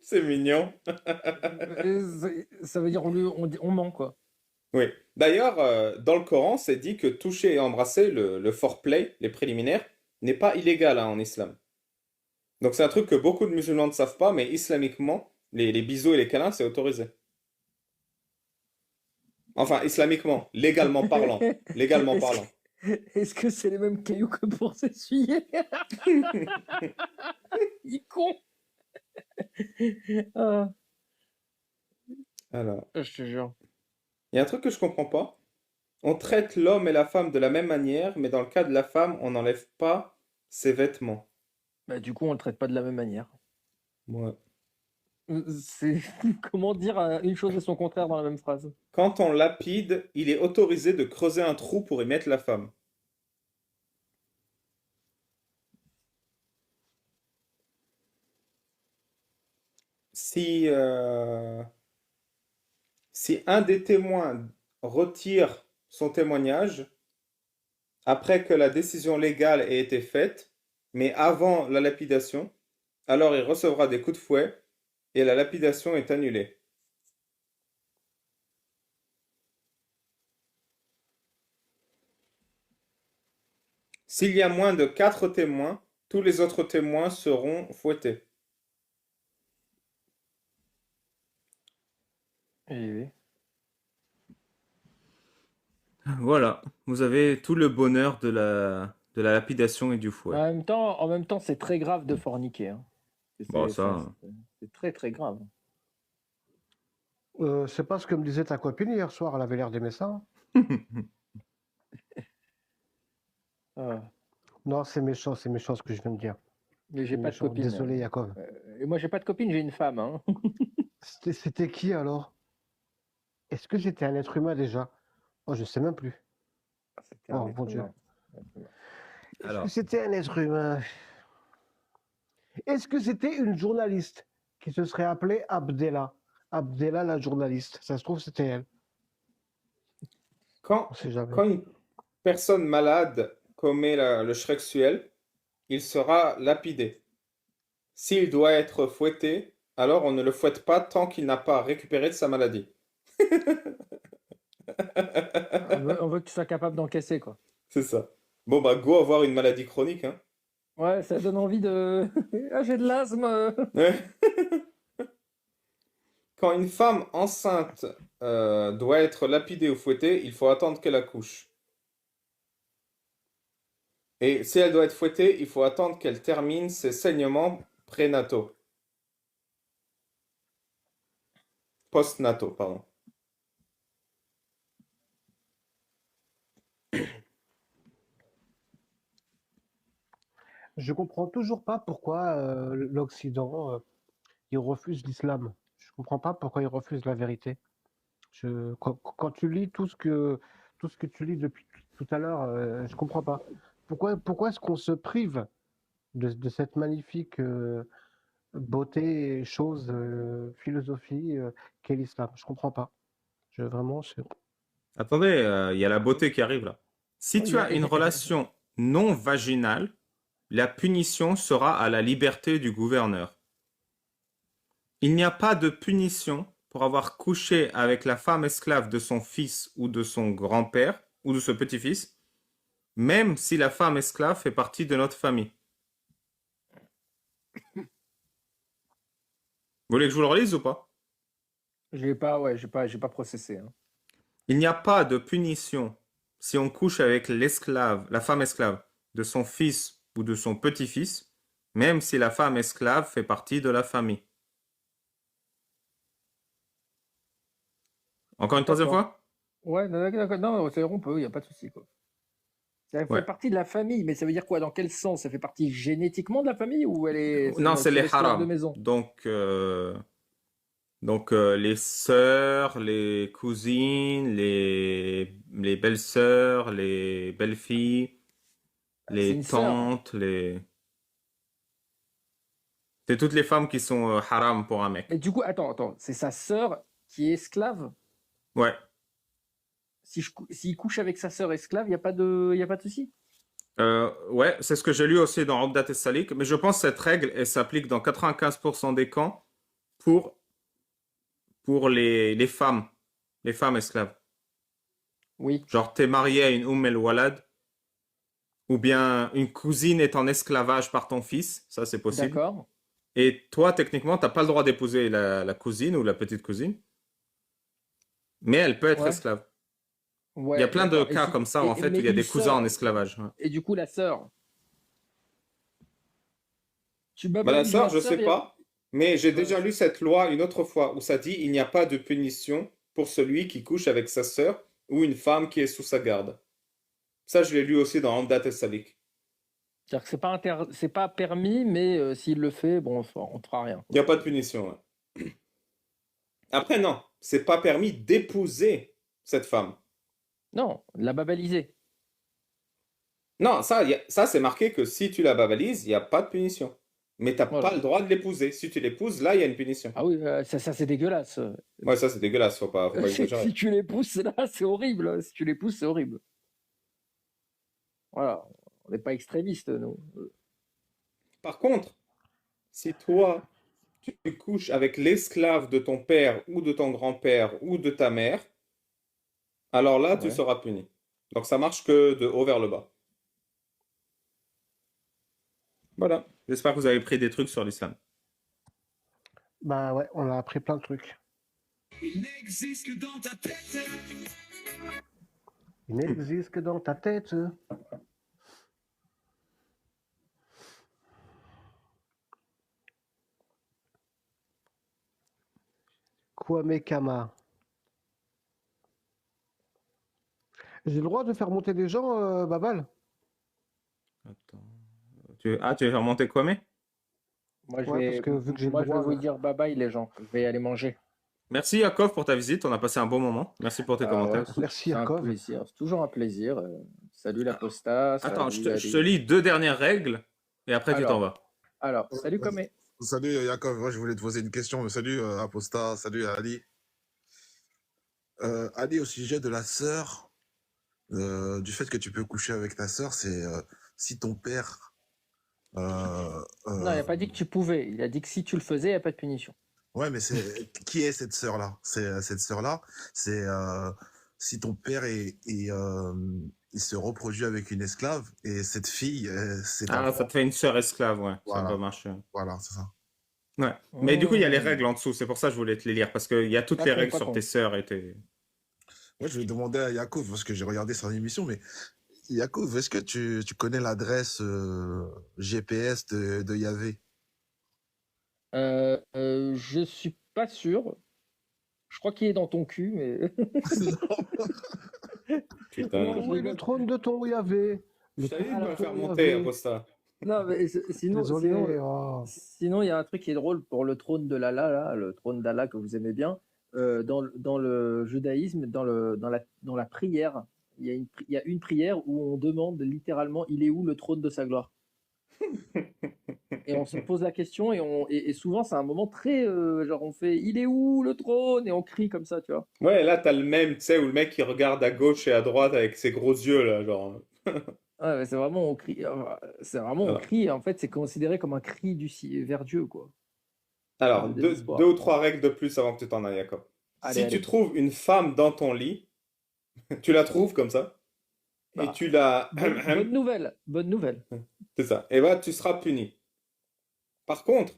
C'est mignon. Ça veut dire on ment, quoi. Oui. D'ailleurs, dans le Coran, c'est dit que toucher et embrasser, le foreplay, les préliminaires, n'est pas illégal hein, en islam. Donc c'est un truc que beaucoup de musulmans ne savent pas, mais islamiquement, les bisous et les câlins, c'est autorisé. Enfin, islamiquement, légalement parlant. Légalement Est-ce parlant. est-ce que c'est les mêmes cailloux que pour s'essuyer? Il est con. Ah, Alors, je te jure. il y a un truc que je comprends pas. On traite l'homme et la femme de la même manière, mais dans le cas de la femme, on n'enlève pas ses vêtements. Bah, du coup, on le traite pas de la même manière. Ouais. C'est comment dire une chose et son contraire dans la même phrase. Quand on lapide, il est autorisé de creuser un trou pour y mettre la femme. Si, si un des témoins retire son témoignage, après que la décision légale ait été faite, mais avant la lapidation, alors il recevra des coups de fouet et la lapidation est annulée. S'il y a moins de 4 témoins, tous les autres témoins seront fouettés. Oui. Voilà, vous avez tout le bonheur de la lapidation et du fouet. En même temps, c'est très grave de forniquer, hein. Bon, Enfin, ça. c'est très très grave. C'est pas ce que me disait ta copine hier soir, elle avait l'air d'aimer ça. Ah, Non, c'est méchant ce que je viens de dire. mais C'est j'ai pas de méchant. copine. Désolé, Yakov. Et moi, j'ai pas de copine, j'ai une femme, hein. C'était qui alors? Est-ce que j'étais un être humain déjà? Oh, je sais même plus. C'était un Oh être mon Dieu. humain. Est-ce que Alors, c'était un être humain? Est-ce que c'était une journaliste qui se serait appelée Abdella? Abdella la journaliste. Ça se trouve, c'était elle. On quand, sait jamais. quand une personne malade commet le sexuel, il sera lapidé. S'il doit être fouetté, alors on ne le fouette pas tant qu'il n'a pas récupéré de sa maladie. On veut que tu sois capable d'encaisser, quoi. C'est ça. Bon, bah, go avoir une maladie chronique, hein. Ouais, ça donne envie de. Ah, j'ai de l'asthme. Ouais. Quand une femme enceinte doit être lapidée ou fouettée, il faut attendre qu'elle accouche. Et si elle doit être fouettée, il faut attendre qu'elle termine ses saignements prénataux. Postnataux, pardon. Je comprends toujours pas pourquoi l'Occident il refuse l'islam. Je comprends pas pourquoi il refuse la vérité. Quand tu lis tout ce que tu lis depuis tout à l'heure, je comprends pas. Pourquoi est-ce qu'on se prive de cette magnifique beauté, chose, philosophie qu'est l'islam? Je comprends pas. Vraiment, c'est... Attendez, il y a la beauté qui arrive là. Si Oui, tu as une relation non vaginale, la punition sera à la liberté du gouverneur. Il n'y a pas de punition pour avoir couché avec la femme esclave de son fils ou de son grand-père ou de ce petit-fils, même si la femme esclave fait partie de notre famille. Vous voulez que je vous le relise ou pas? j'ai pas processé, hein. Il n'y a pas de punition si on couche avec l'esclave, la femme esclave de son fils ou de son petit-fils, même si la femme esclave fait partie de la famille. Encore une troisième D'accord. fois? Ouais, d'accord. Non, c'est on peut, il n'y a pas de souci, quoi. Ça fait Ouais. partie de la famille, mais ça veut dire quoi? Dans quel sens? Ça fait partie génétiquement de la famille ou Non, c'est les l'esclave de haram. maison? Donc, les sœurs, les cousines, les belles-sœurs, les belles-filles, C'est les une sœur. tantes, c'est toutes les femmes qui sont haram pour un Mais mec. du coup, attends, c'est sa sœur qui est esclave? Ouais. S'il couche avec sa sœur esclave, il y a pas de souci? Ouais, c'est ce que j'ai lu aussi dans Abdat et Salik, mais je pense que cette règle, elle s'applique dans 95% des camps pour, pour les femmes esclaves. Oui, Genre, t'es marié à une el Walad, ou bien une cousine est en esclavage par ton fils, ça c'est possible. d'accord. Et toi, techniquement, t'as pas le droit d'épouser la cousine ou la petite cousine, mais elle peut être Ouais, esclave. Il y a ouais, plein de d'accord. cas comme ça, en fait, où Mais il y a une des cousins en sœur, esclavage. Ouais. et du coup, la sœur, tu Bah, la babalises sœur, la je sœur, sais pas, mais j'ai ouais. déjà lu cette loi une autre fois où ça dit il n'y a pas de punition pour celui qui couche avec sa sœur ou une femme qui est sous sa garde. Ça, je l'ai lu aussi dans Amdat et Salik. C'est-à-dire que c'est pas permis, mais s'il le fait, bon, on ne fera rien, Il n'y quoi. a pas de punition. Ouais. Après, non, c'est pas permis d'épouser cette femme. Non, la babaliser. Non, ça c'est marqué que si tu la babalises, il n'y a pas de punition. Mais t'as pas Voilà. le droit de l'épouser. Si tu l'épouses, là, il y a une punition. Ah oui, ça c'est dégueulasse. Ouais, ça c'est dégueulasse, faut pas exagérer. Si tu les pousses là, c'est horrible. Si tu les pousses, c'est horrible. Voilà, on n'est pas extrémistes, nous. Par contre, si toi, tu couches avec l'esclave de ton père ou de ton grand-père ou de ta mère, alors là, tu Ouais. seras puni. Donc ça marche que de haut vers le bas. Voilà. J'espère que vous avez pris des trucs sur l'islam. Bah ouais, on a appris plein de trucs. Il n'existe que dans ta tête. Il n'existe que dans ta tête. Kwame Kama. J'ai le droit de faire monter des gens, Babal? Attends. Tu veux faire monter Kwame? Moi, Ouais, parce que vu que j'ai le je vais droit, vous là. dire bye bye, les gens. Je vais aller manger. Merci Yakov pour ta visite, on a passé un bon moment. Merci pour tes Ah ouais, commentaires. Merci, c'est un Yakov. plaisir. C'est toujours un plaisir. Salut l'apostat. Attends, Salut je te Ali. lis deux dernières règles et après tu t'en vas. Alors, salut Comé. Salut Yakov, moi je voulais te poser une question. Salut Aposta, salut Ali. Ali, au sujet de la sœur, du fait que tu peux coucher avec ta sœur, c'est si ton père. Non, il n'a pas dit que tu pouvais. Il a dit que si tu le faisais, il n'y a pas de punition. Ouais, mais c'est qui est cette sœur-là? Cette sœur-là, c'est si ton père il se reproduit avec une esclave et cette fille, c'est ta Ah, ça femme. te fait une sœur esclave, ouais, ça Voilà, va marcher. voilà, c'est ça. Ouais. Mais du coup, il y a les Mmh. règles en dessous, c'est pour ça que je voulais te les lire, parce qu'il y a toutes Pas les con, règles pas sur con. tes sœurs et tes... Moi, je vais demander à Yakov parce que j'ai regardé son émission, mais Yakov, est-ce que tu connais l'adresse GPS de Yahvé? Je suis pas sûr. Je crois qu'il est dans ton cul, mais. Putain. Non, je Où est le rigole. trône de ton Yahvé? Je t'avais dit de trône me de faire ton monter, Yahvé. Aposta. Non, mais Désolé. Oh. sinon, il y a un truc qui est drôle pour le trône de l'Allah, là, le trône d'Allah que vous aimez bien. Dans le judaïsme, dans la prière, il y a une prière où on demande littéralement il est où le trône de sa gloire. Et on se pose la question et souvent c'est un moment très genre on fait il est où le trône et on crie comme ça, tu vois. Ouais, là, t'as le même, tu sais, où le mec il regarde à gauche et à droite avec ses gros yeux, là, genre. Ouais, mais c'est vraiment on crie, c'est vraiment on Voilà. crie. Et en fait, c'est considéré comme un cri vers Dieu, quoi. Alors, De deux désespoir. ou trois règles de plus avant que tu t'en ailles, Jacob. Allez, Si tu allez. trouves une femme dans ton lit, tu la trouves comme ça, et Bah, tu la... bonne nouvelle, bonne nouvelle. C'est ça. Et bah, tu seras puni. Par contre,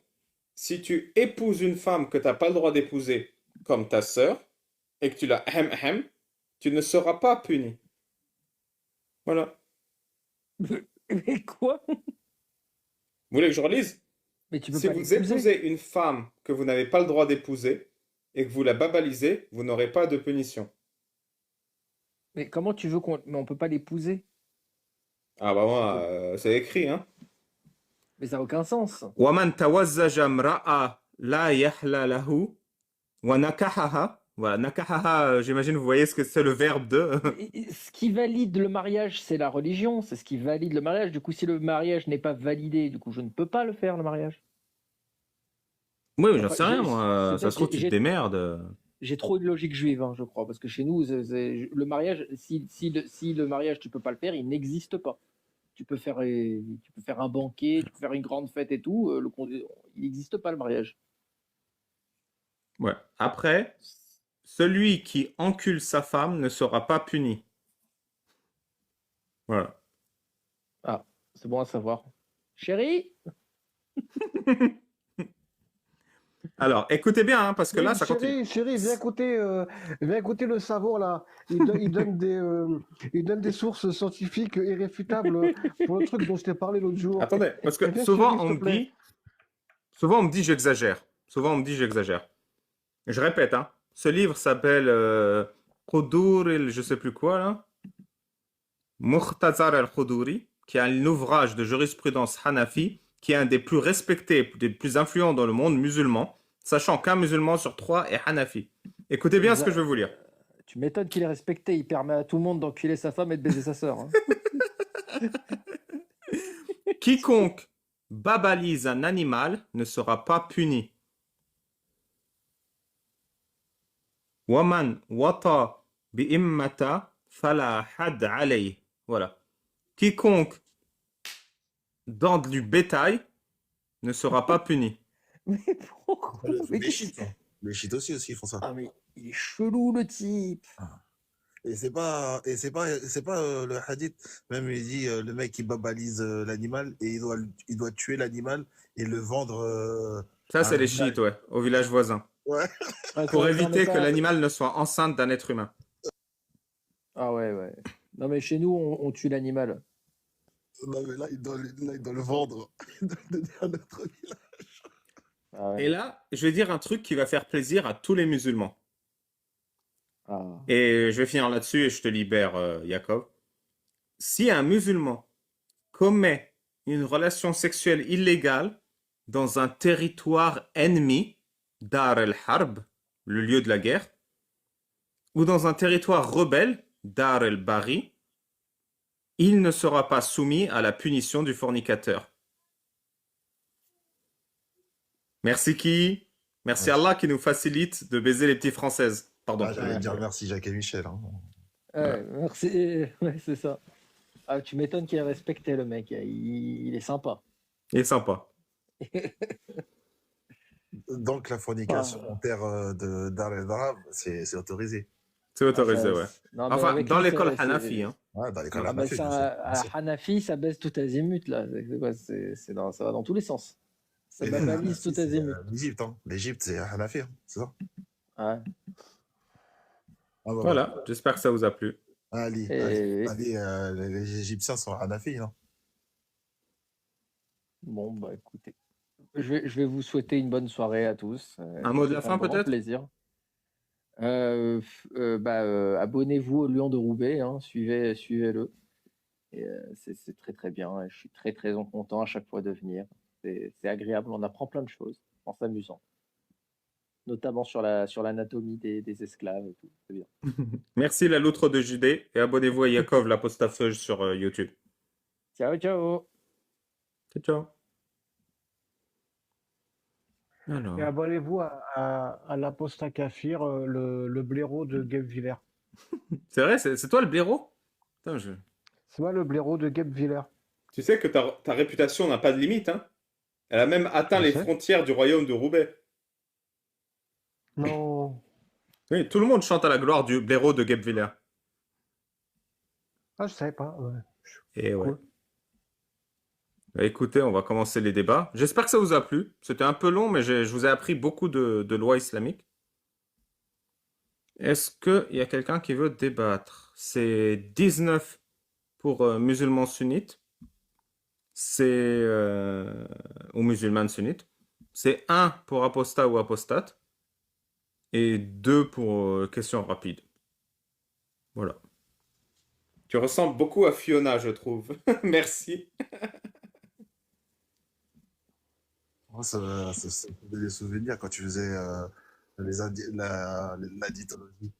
si tu épouses une femme que tu n'as pas le droit d'épouser, comme ta sœur, et que tu la tu ne seras pas puni. Voilà. Mais quoi? Vous voulez que je relise? Mais tu peux Si pas vous l'épouser. épousez une femme que vous n'avez pas le droit d'épouser, et que vous la babalisez, vous n'aurez pas de punition. Mais comment tu veux qu'on... Mais on peut pas l'épouser. Ah bah moi, c'est écrit, hein. Mais ça n'a aucun sens. وَمَنْ تَوَزَّجَ امْرَأَ لَا يَحْلَ لَهُ وَنَكَحَهَا. Voilà, nakahaha, j'imagine vous voyez ce que c'est le verbe de. Mais ce qui valide le mariage, c'est la religion. C'est ce qui valide le mariage. Du coup, si le mariage n'est pas validé, du coup, je ne peux pas le faire, le mariage. Oui, mais j'en Enfin, sais rien, moi. Ça se trouve, tu te démerdes. j'ai trop une logique juive, hein, je crois, parce que chez nous, le mariage, si le mariage, tu peux pas le faire, il n'existe pas. Tu peux faire un banquet, tu peux faire une grande fête et tout, il n'existe pas le mariage. Ouais. Après, celui qui encule sa femme ne sera pas puni. Voilà. Ah, c'est bon à savoir. Chérie, Alors, écoutez bien, hein, parce que là, Oui, ça continue. chérie, viens écouter le savon là. Il donne des sources scientifiques irréfutables pour le truc dont je t'ai parlé l'autre jour. Attendez, parce que Viens, souvent, chérie, s'il te plaît. souvent, on me dit j'exagère. Souvent, on me dit j'exagère. Je répète, hein. Ce livre s'appelle Qudur je sais plus quoi, là. Mukhtasar al-Khuduri, qui est un ouvrage de jurisprudence hanafi, qui est un des plus respectés, des plus influents dans le monde musulman, sachant qu'un musulman sur trois est hanafi. Écoutez bien ce que je vais vous lire. tu m'étonnes qu'il est respecté, il permet à tout le monde d'enculer sa femme et de baiser sa sœur. Hein. Quiconque babalise un animal ne sera pas puni. Waman wata bi'immata fala had alayh. Voilà. Quiconque dans du bétail ne sera pas puni. Mais pourquoi? Mais Les chiites, hein. Les chiites aussi ils font ça. Ah mais il est chelou le type. Et c'est pas le hadith. Même il dit le mec qui babalise l'animal et il doit tuer l'animal et le vendre. Ça, à c'est un les village. chiites, ouais, au village voisin. Ouais. Ah, Pour non, mais éviter que ça- l'animal ne soit enceinte d'un être humain. Ah ouais, ouais. Non mais chez nous, on tue l'animal. Non, mais là, il doit le vendre. Il doit le donner à notre village. Ah ouais. Et là, je vais dire un truc qui va faire plaisir à tous les musulmans. Ah. Et je vais finir là-dessus et je te libère, Jacob. Si un musulman commet une relation sexuelle illégale dans un territoire ennemi, Dar el-Harb, le lieu de la guerre, ou dans un territoire rebelle, Dar el-Bari, il ne sera pas soumis à la punition du fornicateur. Merci qui? Merci Allah qui nous facilite de baiser les petites françaises. Pardon. Ah, j'allais dire merci Jacques et Michel. Hein. Ouais, merci. Ouais, c'est ça. Ah, tu m'étonnes qu'il est respecté le mec. Il est sympa. Il est sympa. Donc la fornication Ah. en terre de Dar el Darab, c'est autorisé. C'est autorisé, ouais. Non, mais Enfin, avec dans lui, l'école c'est- Hanafi, hein. Ouais, dans l'école Ah, bah, Hanafi, ça, bien sûr, bien à sûr. Hanafi, ça baisse tout azimut là. Ça va dans tous les sens. Ça Et même babalise Hanafi, tout c'est azimut. l'Égypte. Hein. L'Égypte, c'est Hanafi, hein, c'est ça? Ouais. Ah, bah, Voilà, j'espère que ça vous a plu. Ali, Et- les Égyptiens sont Hanafi. Hein. Bon, bah écoutez. Je vais vous souhaiter une bonne soirée à tous. Un mot de la C'était fin, un grand peut-être? plaisir. Abonnez-vous au Lion de Roubaix, hein, suivez-le. Et, c'est très très bien. Et je suis très très content à chaque fois de venir. C'est agréable, on apprend plein de choses en s'amusant. Notamment sur l'anatomie des esclaves et tout. C'est bien. Merci la loutre de Judée et abonnez-vous à Yakov l'apostafeuge sur YouTube. Ciao, ciao! Ciao, ciao. Et Alors. abonnez-vous à l'Apostat Kafir, le blaireau de Guebwiller. C'est vrai, c'est toi le blaireau? Putain, C'est moi le blaireau de Guebwiller. Tu sais que ta réputation n'a pas de limite, hein? Elle a même atteint Je les sais. frontières du royaume de Roubaix. Non. Oui, tout le monde chante à la gloire du blaireau de Guebwiller. Ah, je savais pas. Ouais. Et ouais. Cool. Bah, écoutez, on va commencer les débats. J'espère que ça vous a plu. C'était un peu long, mais je vous ai appris beaucoup de lois islamiques. Est-ce qu'il y a quelqu'un qui veut débattre? C'est 19 pour musulmans sunnites. C'est ou musulmanes sunnites. C'est 1 pour apostat ou apostate. Et 2 pour questions rapides. Voilà. Tu ressembles beaucoup à Fiona, je trouve. Merci. Moi, ça me fait des souvenirs quand tu faisais la dithologie.